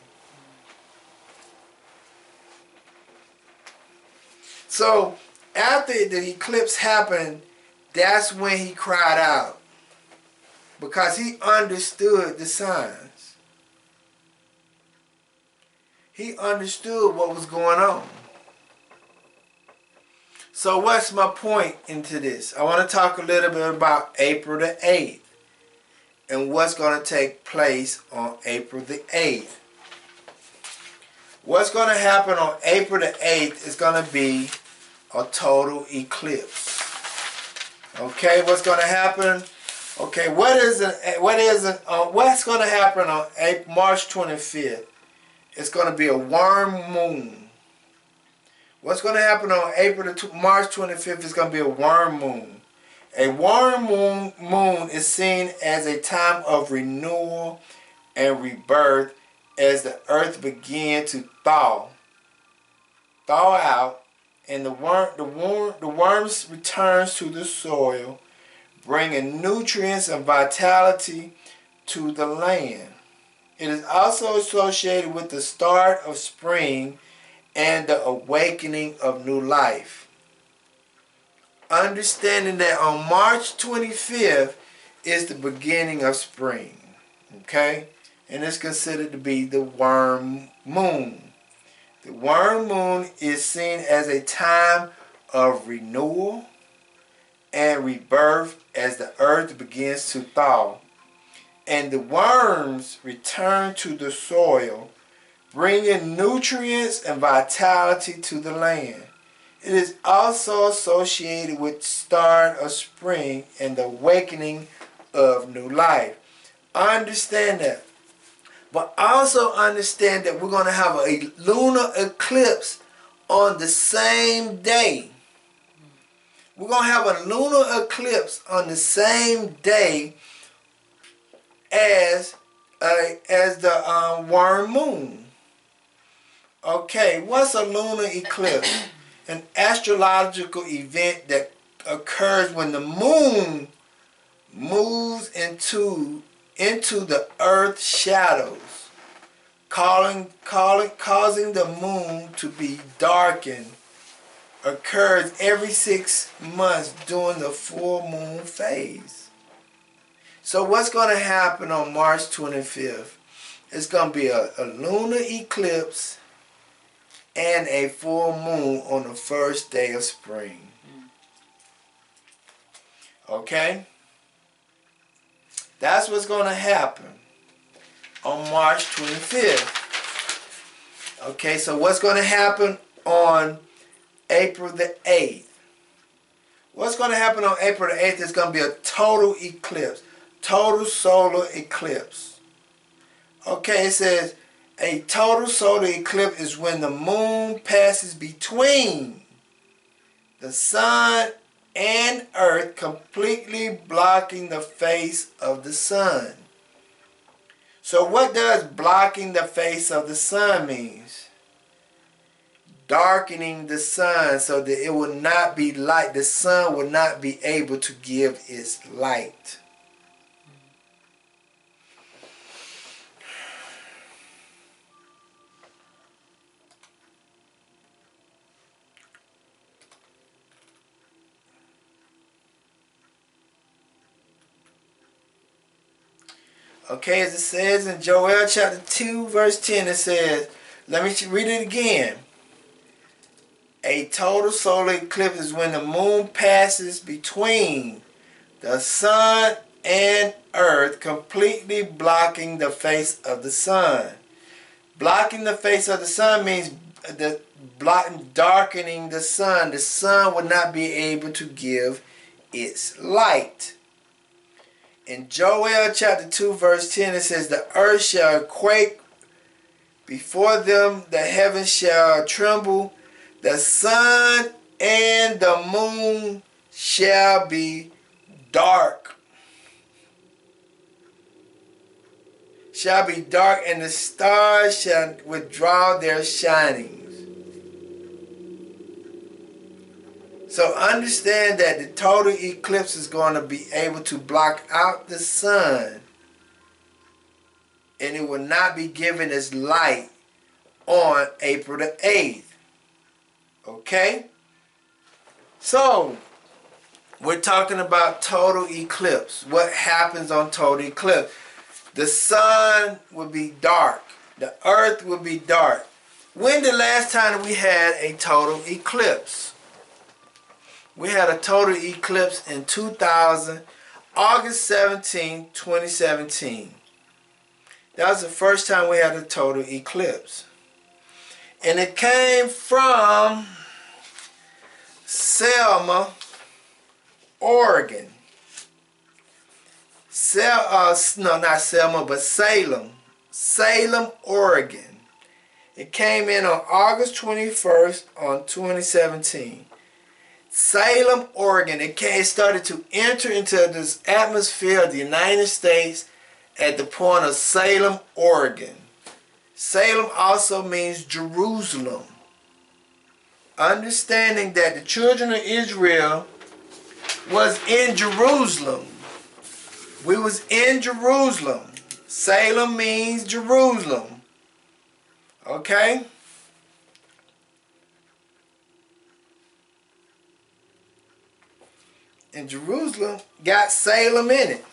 So after the eclipse happened, that's when he cried out, because he understood the signs. He understood what was going on. So what's my point into this? I want to talk a little bit about April the 8th and what's going to take place on April the 8th. What's going to happen on April the 8th is going to be a total eclipse. Okay, what's going to happen? Okay, what's going to happen on March 25th? It's going to be a worm moon. What's going to happen on March 25th is going to be a worm moon. A worm moon is seen as a time of renewal and rebirth as the earth begins to thaw out, and the worms returns to the soil, bringing nutrients and vitality to the land. It is also associated with the start of spring and the awakening of new life. Understanding that on March 25th is the beginning of spring. Okay? And it's considered to be the worm moon. The worm moon is seen as a time of renewal and rebirth as the earth begins to thaw, and the worms return to the soil, bringing nutrients and vitality to the land. It is also associated with the start of spring and the awakening of new life. Understand that. But also understand that we're going to have a lunar eclipse on the same day. We're going to have a lunar eclipse on the same day as the worm moon. Okay, what's a lunar eclipse? An astrological event that occurs when the moon moves into the earth's shadows, causing the moon to be darkened. Occurs every 6 months during the full moon phase. So what's going to happen on March 25th? It's going to be a lunar eclipse and a full moon on the first day of spring. Okay? That's what's going to happen on March 25th. Okay, so what's going to happen on April the 8th? What's going to happen on April the 8th is going to be a total eclipse. Total solar eclipse. Okay, it says a total solar eclipse is when the moon passes between the sun and earth, completely blocking the face of the sun. So what does blocking the face of the sun means? Darkening the sun so that it will not be light. The sun will not be able to give its light. Okay, as it says in Joel chapter 2 verse 10, it says, let me read it again. A total solar eclipse is when the moon passes between the sun and earth, completely blocking the face of the sun. Blocking the face of the sun means darkening the sun. The sun will not be able to give its light. In Joel chapter 2 verse 10 it says, the earth shall quake before them, the heavens shall tremble, the sun and the moon shall be dark. Shall be dark, and the stars shall withdraw their shinings. So understand that the total eclipse is going to be able to block out the sun, and it will not be given its light on April the 8th. Okay? So, we're talking about total eclipse. What happens on total eclipse? The sun will be dark. The earth will be dark. When the last time we had a total eclipse? We had a total eclipse in 2000, August 17, 2017. That was the first time we had a total eclipse. And it came from Selma, Oregon. No, not Selma, but Salem. Salem, Oregon. It came in on August 21st on 2017. Salem, Oregon. It started to enter into this atmosphere of the United States at the point of Salem, Oregon. Salem also means Jerusalem. Understanding that the children of Israel was in Jerusalem. We was in Jerusalem. Salem means Jerusalem. Okay? And Jerusalem got Salem in it.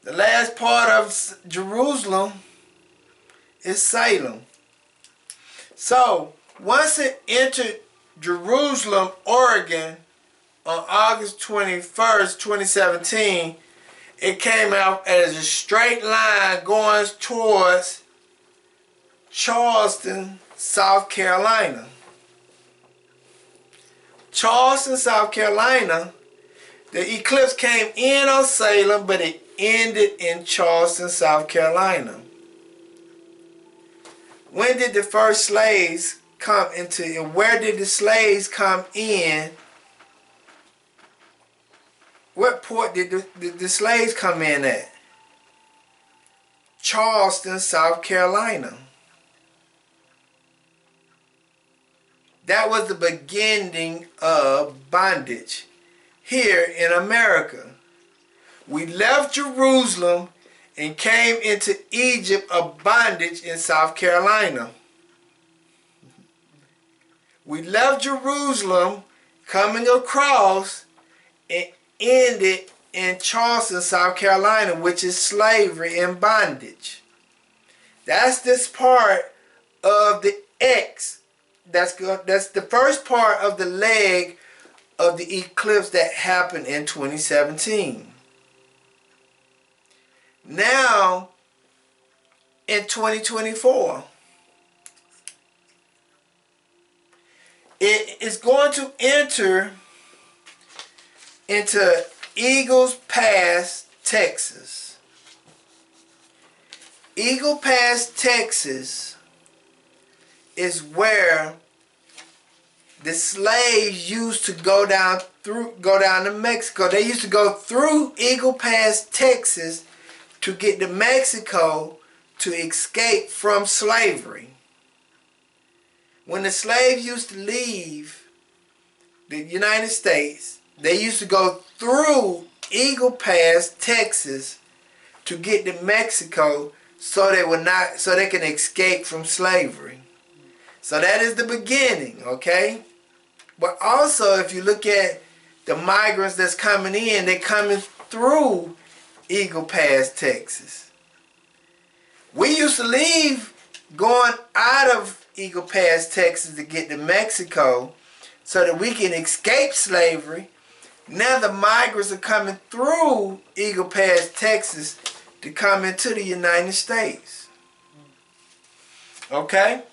The last part of Jerusalem is Salem. So, once it entered Jerusalem, Oregon, on August 21st, 2017, it came out as a straight line going towards Charleston, South Carolina. Charleston, South Carolina, the eclipse came in on Salem, but it ended in Charleston, South Carolina. When did the first slaves come into, and where did the slaves come in? What port did the slaves come in at? Charleston, South Carolina. That was the beginning of bondage here in America. We left Jerusalem and came into Egypt of bondage in South Carolina. We left Jerusalem coming across and ended in Charleston, South Carolina, which is slavery and bondage. That's this part of the X. That's the first part of the leg of the eclipse that happened in 2017. Now, in 2024, it is going to enter into Eagles Pass, Texas. Eagle Pass, Texas is where the slaves used to go down to Mexico. They used to go through Eagle Pass, Texas to get to Mexico to escape from slavery. When the slaves used to leave the United States, they used to go through Eagle Pass, Texas to get to Mexico so they can escape from slavery. So that is the beginning, okay? But also, if you look at the migrants that's coming in, they're coming through Eagle Pass, Texas. We used to leave going out of Eagle Pass, Texas to get to Mexico so that we can escape slavery. Now the migrants are coming through Eagle Pass, Texas to come into the United States. Okay?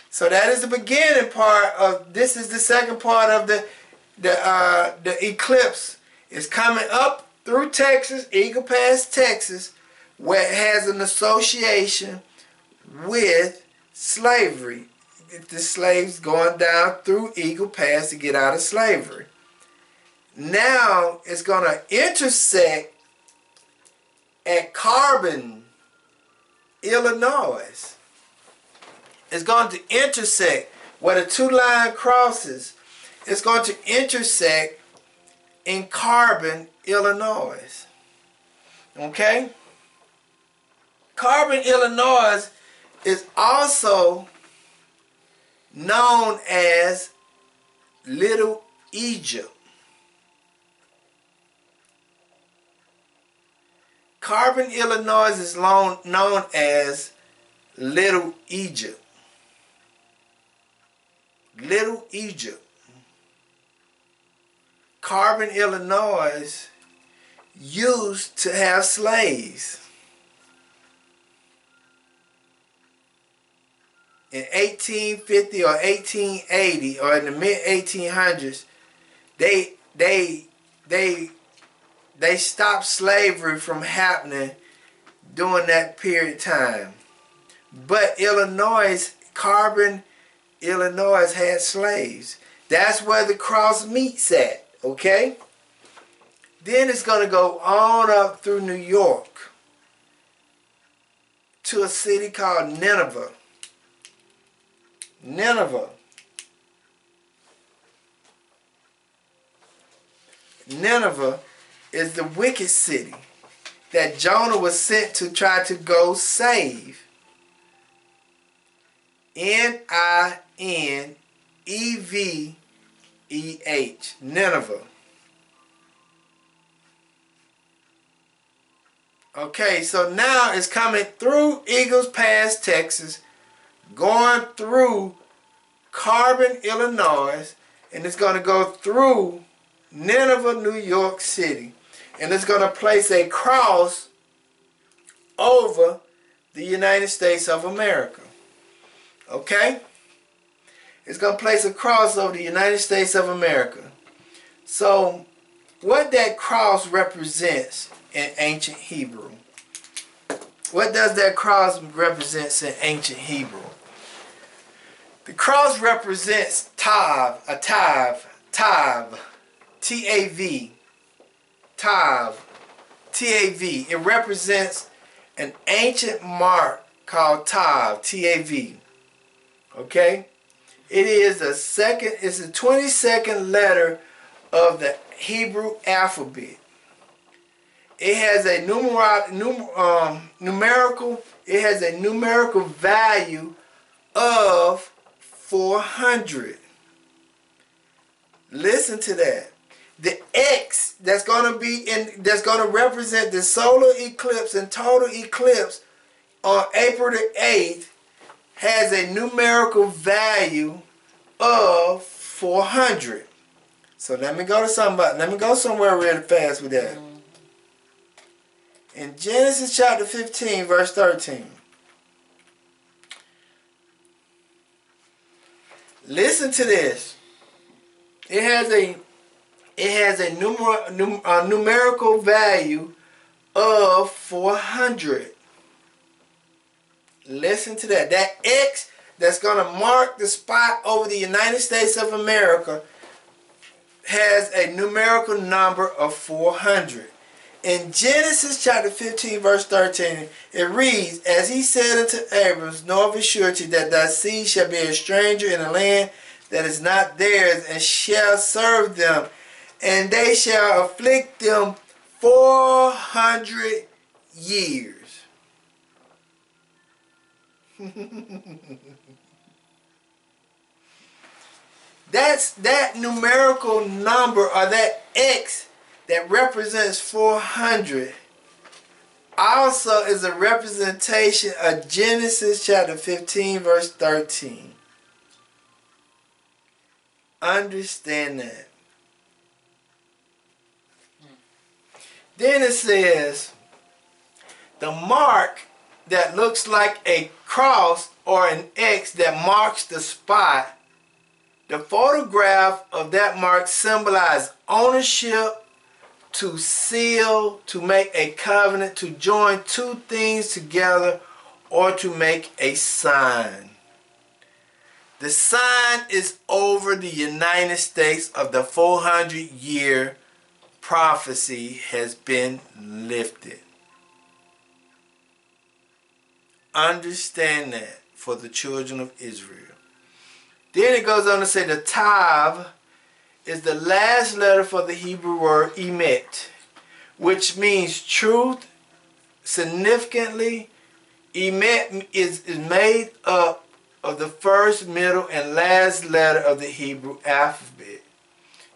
So that is the beginning part of, this is the second part of the eclipse. It's coming up through Texas, Eagle Pass, Texas, where it has an association with slavery. The slaves going down through Eagle Pass to get out of slavery. Now it's going to intersect at Carbon, Illinois. It's going to intersect where the two line crosses. It's going to intersect in Carbon, Illinois. Okay? Carbon, Illinois is also known as Little Egypt. Carbon, Illinois is known as Little Egypt. Little Egypt. Carbon, Illinois used to have slaves. In 1850 or 1880 or in the mid 1800s, they stopped slavery from happening during that period of time. But Carbon, Illinois had slaves. That's where the cross meets at, okay? Then it's going to go on up through New York to a city called Nineveh. Nineveh. Nineveh is the wicked city that Jonah was sent to try to go save. Nineveh. Nineveh. Okay, so now it's coming through Eagles Pass, Texas, going through Carbon, Illinois, and it's going to go through Nineveh, New York City. And it's going to place a cross over the United States of America. Okay? It's going to place a cross over the United States of America. So, what that cross represents in ancient Hebrew? What does that cross represent in ancient Hebrew? The cross represents Tav, T-A-V, Tav, T-A-V. It represents an ancient mark called Tav, T-A-V. Okay? It's the 22nd letter of the Hebrew alphabet. It has a numerical value of 400. Listen to that. The X that's going to represent the solar eclipse and total eclipse on April the 8th has a numerical value of 400. So let me go somewhere really fast with that. In Genesis chapter 15, verse 13. Listen to this. It has a numerical value of 400. Listen to that. That X that's going to mark the spot over the United States of America has a numerical number of 400. In Genesis chapter 15, verse 13, it reads, As he said unto Abram, Know of a surety that thy seed shall be a stranger in a land that is not theirs, and shall serve them, and they shall afflict them 400 years. That's that numerical number, or that X that represents 400, also is a representation of Genesis chapter 15 verse 13. Understand that. Then it says, the mark that looks like a cross or an X that marks the spot, the photograph of that mark symbolizes ownership, to seal, to make a covenant, to join two things together, or to make a sign. The sign is over the United States of the 400-year prophecy has been lifted. Understand that for the children of Israel. Then it goes on to say the Tav is the last letter for the Hebrew word emet, which means truth. Significantly, emet is made up of the first, middle, and last letter of the Hebrew alphabet.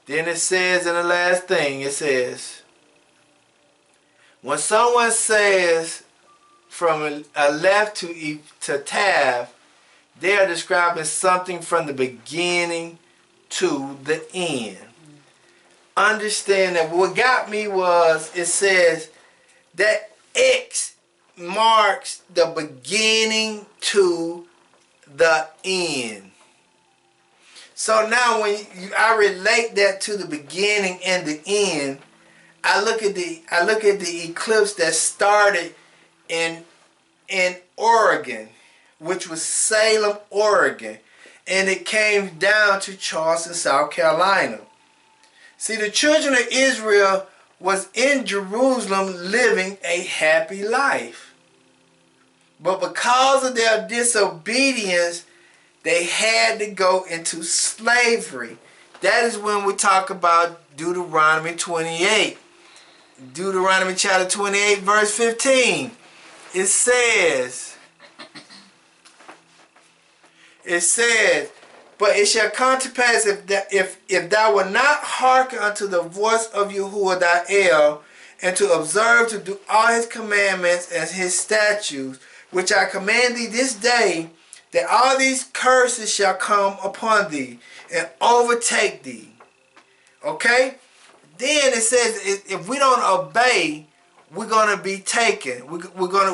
Then it says in the last thing, it says, when someone says from a left to Tav, they are describing something from the beginning to the end. Understand that what got me was, it says that X marks the beginning to the end. So now when I relate that to the beginning and the end, I look at the eclipse that started in Oregon, which was Salem, Oregon, and it came down to Charleston, South Carolina. See, the children of Israel was in Jerusalem living a happy life. But because of their disobedience, they had to go into slavery. That is when we talk about Deuteronomy 28. Deuteronomy chapter 28, verse 15. It says, but it shall come to pass if thou wilt not hearken unto the voice of Yahuwah thy El, and to observe to do all his commandments and his statutes, which I command thee this day, that all these curses shall come upon thee and overtake thee. Okay? Then it says if we don't obey, we're going to be taken.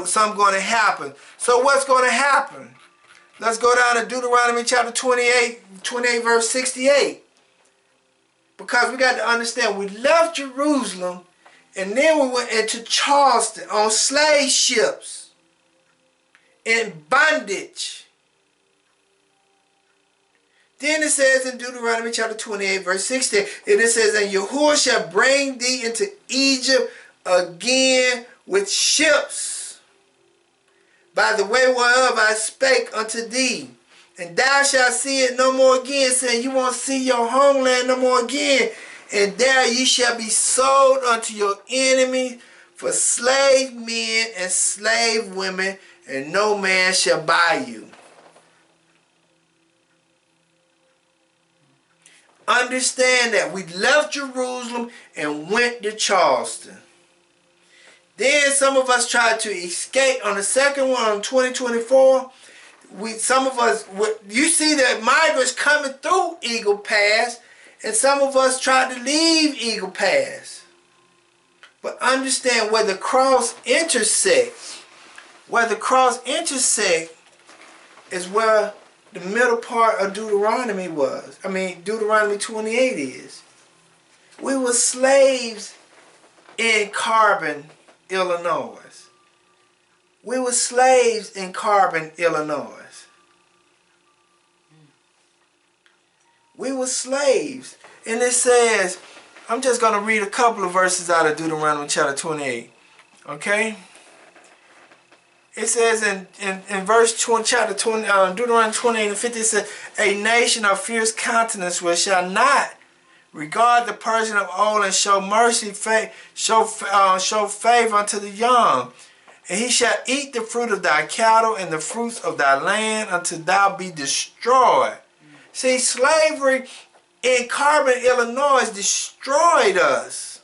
Something's going to happen. So what's going to happen? Let's go down to Deuteronomy chapter 28 verse 68. Because we got to understand, we left Jerusalem and then we went into Charleston on slave ships in bondage. Then it says in Deuteronomy chapter 28 verse 16, and it says, and Yahuwah shall bring thee into Egypt again with ships, by the way whereof I spake unto thee. And thou shalt see it no more again, saying you won't see your homeland no more again. And there ye shall be sold unto your enemy for slave men and slave women, and no man shall buy you. Understand that we left Jerusalem and went to Charleston. Then some of us tried to escape on the second one on 2024. Some of us, you see the migrants coming through Eagle Pass, and some of us tried to leave Eagle Pass. But understand where the cross intersects. Where the cross intersects is where the middle part of Deuteronomy was. I mean, Deuteronomy 28 is. We were slaves in Carbon, Illinois. We were slaves in Carbon, Illinois. We were slaves. And it says, I'm just going to read a couple of verses out of Deuteronomy chapter 28. Okay? It says in verse 20, chapter 20, Deuteronomy 28 and 50, it says, a nation of fierce countenance which shall not regard the person of old and show mercy, show favor unto the young. And he shall eat the fruit of thy cattle and the fruits of thy land until thou be destroyed. See, slavery in Carbon, Illinois destroyed us.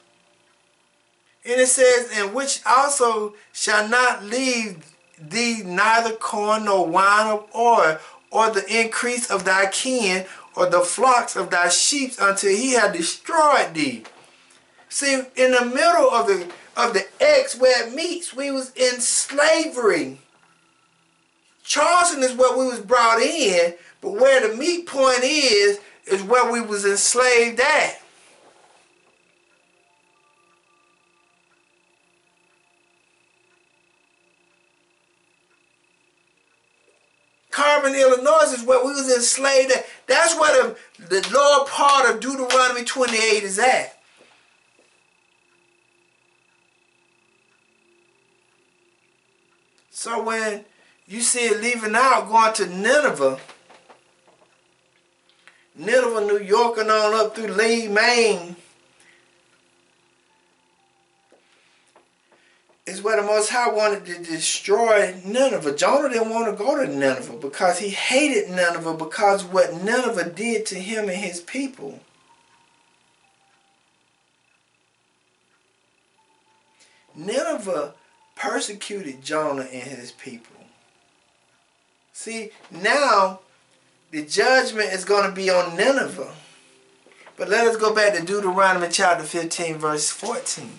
And it says, and which also shall not leave thee neither corn nor wine or oil, or the increase of thy kin, or the flocks of thy sheep, until he had destroyed thee. See, in the middle of the X where it meets, we was in slavery. Charleston is where we was brought in, but where the meet point is where we was enslaved at. Carbon, Illinois is where we was enslaved at. That's where the lower part of Deuteronomy 28 is at. So when you see it leaving out, going to Nineveh, New York, and on up through Lee, Maine, is where the Most High wanted to destroy Nineveh. Jonah didn't want to go to Nineveh because he hated Nineveh because of what Nineveh did to him and his people. Nineveh persecuted Jonah and his people. See, now the judgment is going to be on Nineveh. But let us go back to Deuteronomy chapter 15, verse 14.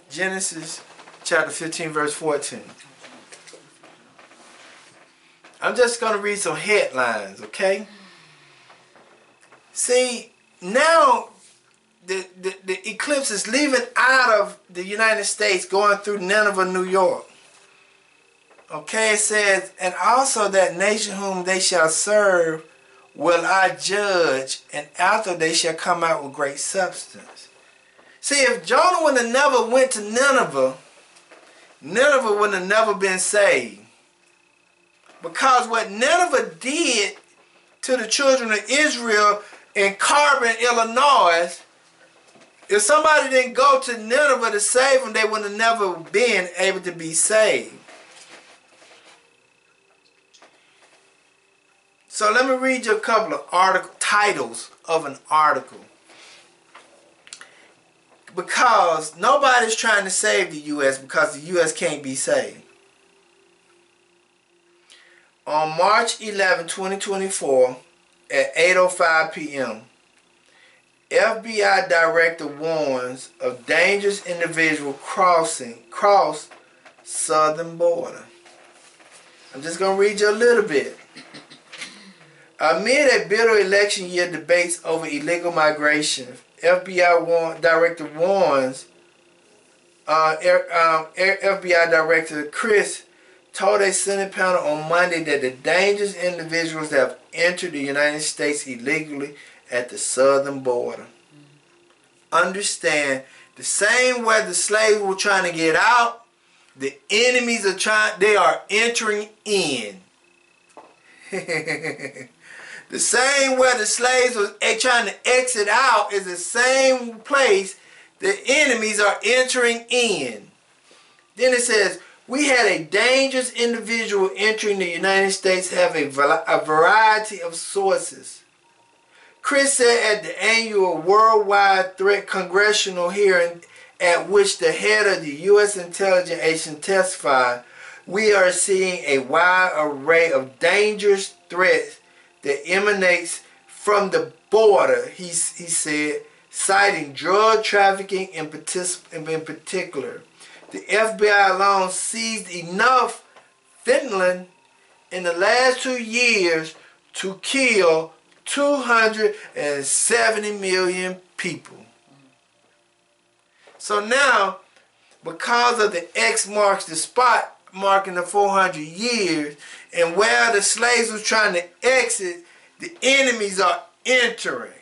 Genesis chapter 15, verse 14. I'm just going to read some headlines, okay? See, now the eclipse is leaving out of the United States, going through Nineveh, New York. Okay, it says, and also that nation whom they shall serve will I judge, and after they shall come out with great substance. See, if Jonah would have never went to Nineveh, Nineveh would have never been saved. Because what Nineveh did to the children of Israel in Carbon, Illinois, if somebody didn't go to Nineveh to save them, they would have never been able to be saved. So let me read you a couple of titles of an article. Because nobody's trying to save the U.S. because the U.S. can't be saved. On March 11, 2024, at 8:05 p.m., FBI director warns of dangerous individual cross southern border. I'm just going to read you a little bit. Amid a bitter election year debates over illegal migration, FBI director warns, FBI Director Chris told a Senate panel on Monday that the dangerous individuals that have entered the United States illegally at the southern border. Understand, the same way the slaves were trying to get out, the enemies they are entering in. The same way the slaves were trying to exit out is the same place the enemies are entering in. Then it says, we had a dangerous individual entering the United States, have a variety of sources. Chris said at the annual Worldwide Threat Congressional hearing at which the head of the U.S. intelligence agency testified, we are seeing a wide array of dangerous threats that emanates from the border, he said, citing drug trafficking in particular. The FBI alone seized enough fentanyl in the last 2 years to kill 270 million people. So now, because of the X marks the spot, marking the 400 years, and where the slaves were trying to exit, the enemies are entering.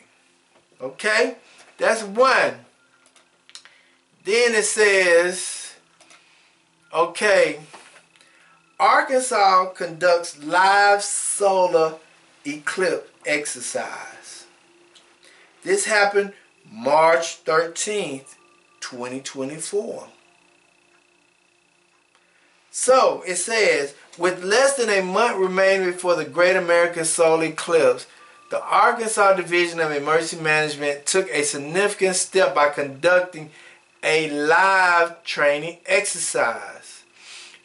Okay? That's one. Then it says, okay, Arkansas conducts live solar eclipse exercise. This happened March 13th, 2024. So it says, with less than a month remaining before the Great American Solar Eclipse, the Arkansas Division of Emergency Management took a significant step by conducting a live training exercise.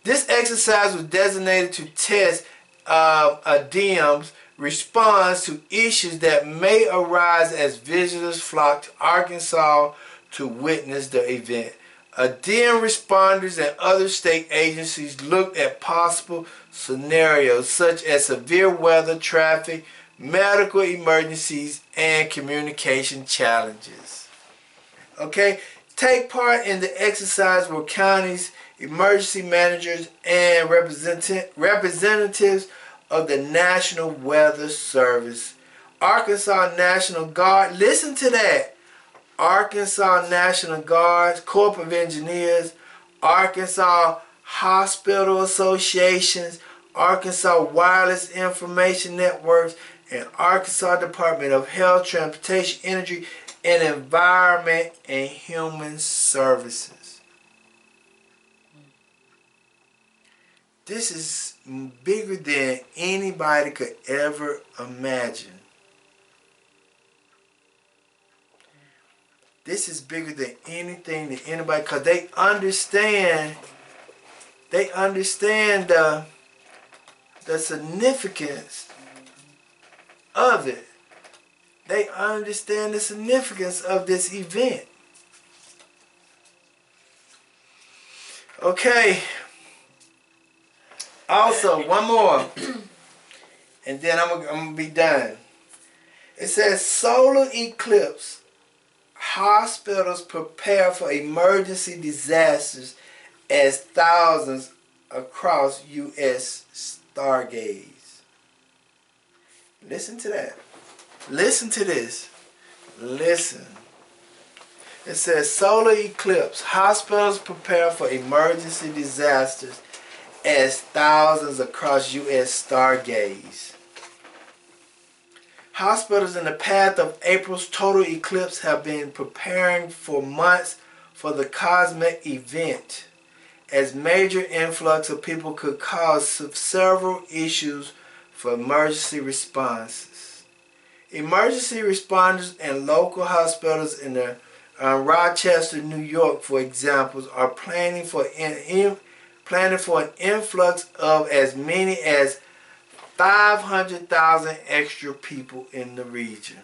This exercise was designated to test ADEM's response to issues that may arise as visitors flock to Arkansas to witness the event. ADEM responders and other state agencies looked at possible scenarios such as severe weather, traffic, medical emergencies, and communication challenges. Okay, take part in the exercise were counties, emergency managers, and representatives of the National Weather Service, Arkansas National Guard. Listen to that. Arkansas National Guard, Corps of Engineers, Arkansas Hospital Associations, Arkansas Wireless Information Networks, and Arkansas Department of Health, Transportation, Energy, and Environment and Human Services. This is bigger than anybody could ever imagine. This is bigger than anything that anybody, because they understand the significance of it. They understand the significance of this event. Okay. Also, one more, and then I'm gonna be done. It says solar eclipse. Hospitals prepare for emergency disasters as thousands across U.S. stargaze. Listen to that. Listen to this. Listen. It says solar eclipse. Hospitals prepare for emergency disasters as thousands across U.S. stargaze. Hospitals in the path of April's total eclipse have been preparing for months for the cosmic event, as major influx of people could cause several issues for emergency responses. Emergency responders and local hospitals in the Rochester, New York, for example, are planning for an influx of as many as 500,000 extra people in the region.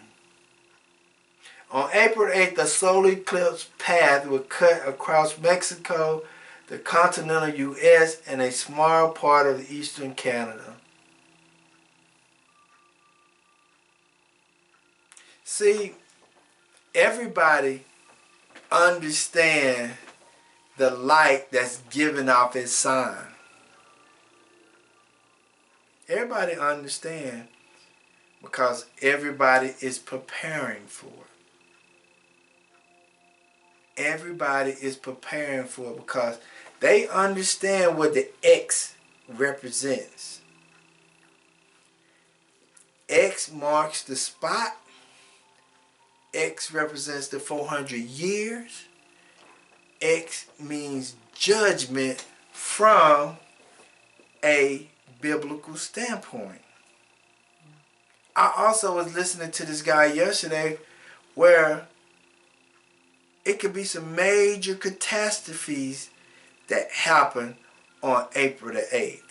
On April 8th, the solar eclipse path will cut across Mexico, the continental U.S., and a small part of eastern Canada. See, everybody understands the light that's given off its sign. Everybody understand because everybody is preparing for it. Everybody is preparing for it because they understand what the X represents. X marks the spot. X represents the 400 years. X means judgment from a biblical standpoint. I also was listening to this guy yesterday where it could be some major catastrophes that happen on April the 8th.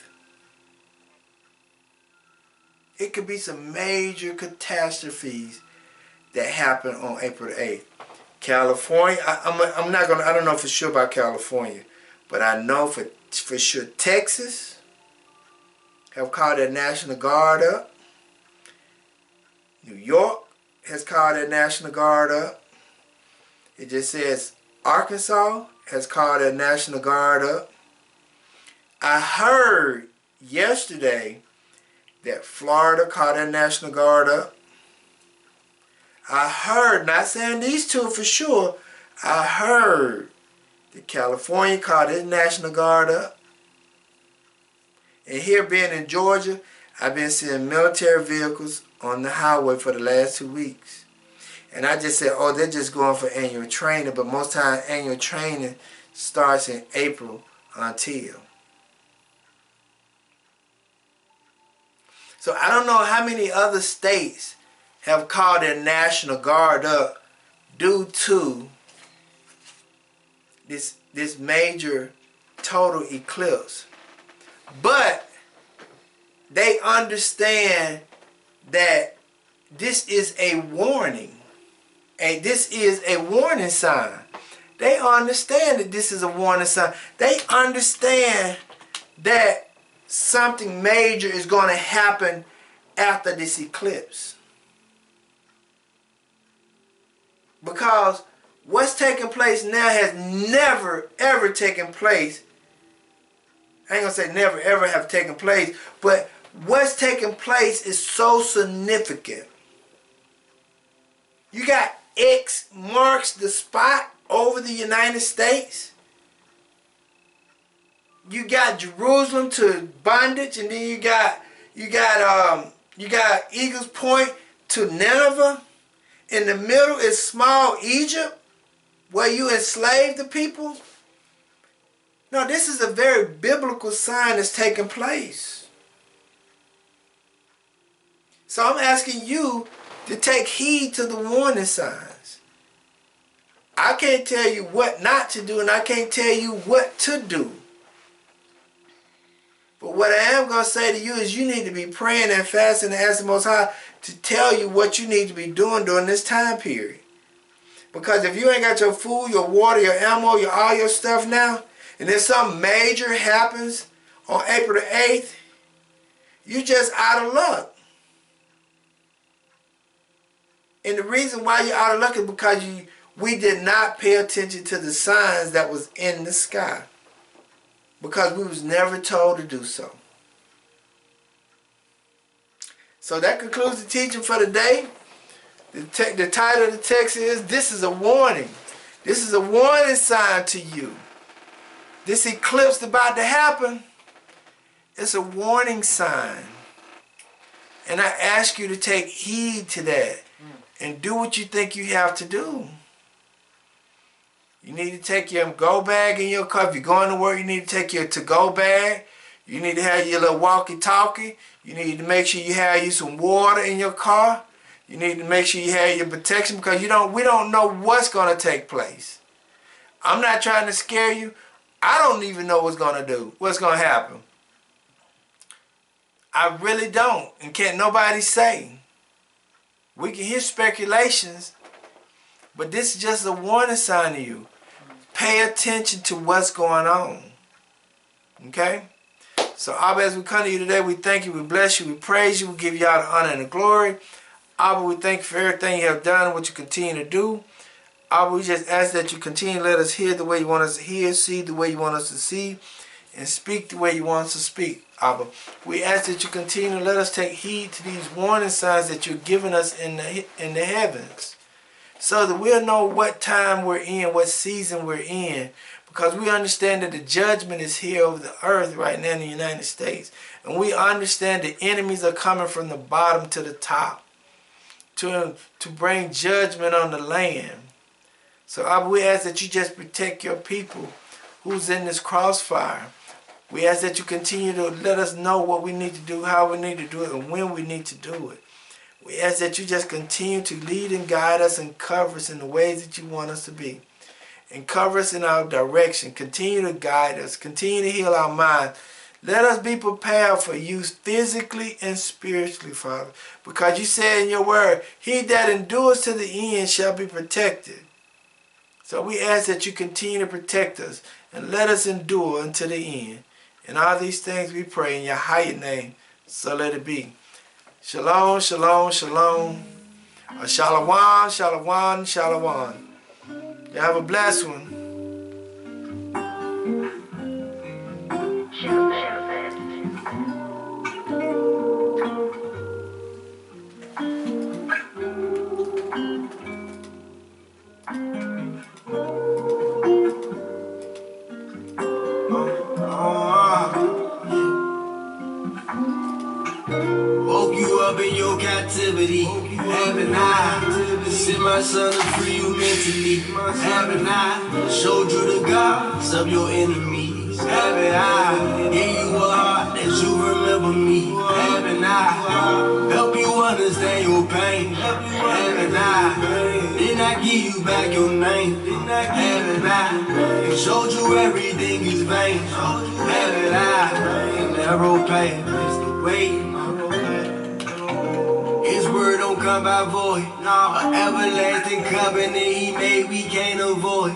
It could be some major catastrophes that happen on April the 8th. California, I don't know for sure about California, but I know for sure Texas have called their National Guard up. New York has called their National Guard up. It just says Arkansas has called their National Guard up. I heard yesterday that Florida called their National Guard up. I heard, not saying these two for sure, I heard that California called its National Guard up. And here being in Georgia, I've been seeing military vehicles on the highway for the last 2 weeks. And I just said, oh, they're just going for annual training, but most times annual training starts in April until. So I don't know how many other states have called their National Guard up due to this major total eclipse. But they understand that this is a warning. And this is a warning sign. They understand that this is a warning sign. They understand that something major is going to happen after this eclipse. Because what's taking place now has never, ever taken place. I ain't going to say never, ever have taken place. But what's taking place is so significant. You got X marks the spot over the United States. You got Jerusalem to bondage, and then you got Eagles Point to Nineveh. In the middle is small Egypt, where you enslave the people. No, this is a very biblical sign that's taking place. So I'm asking you to take heed to the warning signs. I can't tell you what not to do, and I can't tell you what to do. But what I am going to say to you is you need to be praying and fasting and asking the Most High to tell you what you need to be doing during this time period. Because if you ain't got your food, your water, your ammo, all your stuff now, and then something major happens on April the 8th, you just out of luck. And the reason why you're out of luck is because we did not pay attention to the signs that was in the sky. Because we was never told to do so. So that concludes the teaching for the day. The title of the text is, This is a Warning. This is a warning sign to you. This eclipse about to happen, it's a warning sign. And I ask you to take heed to that and do what you think you have to do. You need to take your go bag in your car. If you're going to work, you need to take your to-go bag. You need to have your little walkie-talkie. You need to make sure you have you some water in your car. You need to make sure you have your protection, because we don't know what's going to take place. I'm not trying to scare you. I don't even know what's going to happen. I really don't, and can't nobody say. We can hear speculations, but this is just a warning sign to you. Pay attention to what's going on. Okay? So, Abba, as we come to you today, we thank you, we bless you, we praise you, we give you all the honor and the glory. Abba, we thank you for everything you have done and what you continue to do. Abba, we just ask that you continue to let us hear the way you want us to hear, see the way you want us to see, and speak the way you want us to speak. Abba, we ask that you continue to let us take heed to these warning signs that you're giving us in the heavens, so that we'll know what time we're in, what season we're in, because we understand that the judgment is here over the earth right now in the United States. And we understand the enemies are coming from the bottom to the top to bring judgment on the land. So Abba, we ask that you just protect your people who's in this crossfire. We ask that you continue to let us know what we need to do, how we need to do it, and when we need to do it. We ask that you just continue to lead and guide us and cover us in the ways that you want us to be. And cover us in our direction. Continue to guide us. Continue to heal our minds. Let us be prepared for use physically and spiritually, Father. Because you said in your word, he that endures to the end shall be protected. So we ask that you continue to protect us and let us endure until the end. And all these things we pray in your higher name. So let it be. Shalom, shalom, shalom. Shalom, shalom, shalom. You have a blessed one. Woke you up in your captivity, haven't I? Set my son to free you mentally, haven't I? Showed you the gods of your enemies, haven't I? Gave you a heart that you remember me, haven't I? Help you understand your pain, haven't I? Didn't I give you back your name, haven't I? Showed you everything is vain, haven't I? Narrow path is the way. His word don't come by void. An everlasting covenant he made we can't avoid.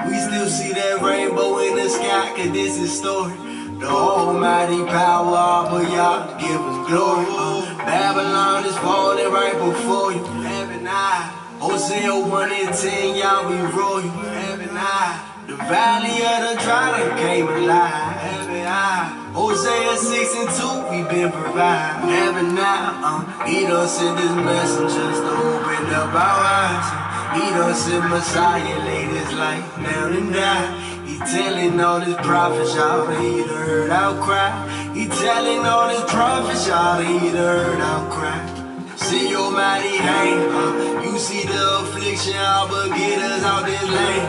We still see that rainbow in the sky, cause this is story. The almighty power of Yah give us glory. Babylon is falling right before you. Haven't I? Hosea 1 and 10, Yah we roll you. Haven't I? The valley of the dry done came alive. Haven't I? Hosea 6 and 2, we been provided. Haven't I? He done sent his messengers to open up our eyes. He done sent Messiah, laid his life down and died. He telling all his prophets, y'all, he done heard our cry. He telling all his prophets, y'all, he done heard our cry. See your mighty hand, you see the affliction, but get us out this lane.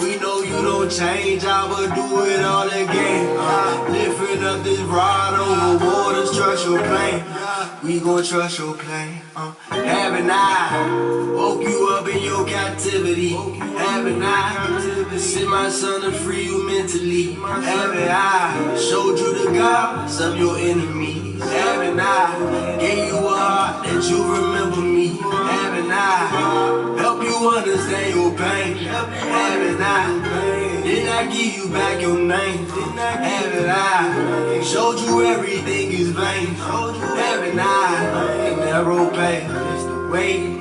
We know you don't change, but do it all again. Lifting up this rod over waters, trust your plan. We gon' trust your plan. Haven't I woke you up in your captivity? Haven't I sent my son to free you mentally? Haven't I showed you the gods of your enemies? Haven't I gave you a heart that you remember me? Haven't I help you understand your pain? Haven't I did I give you back your name? Haven't I showed you everything is vain? Haven't I? A narrow path is the way.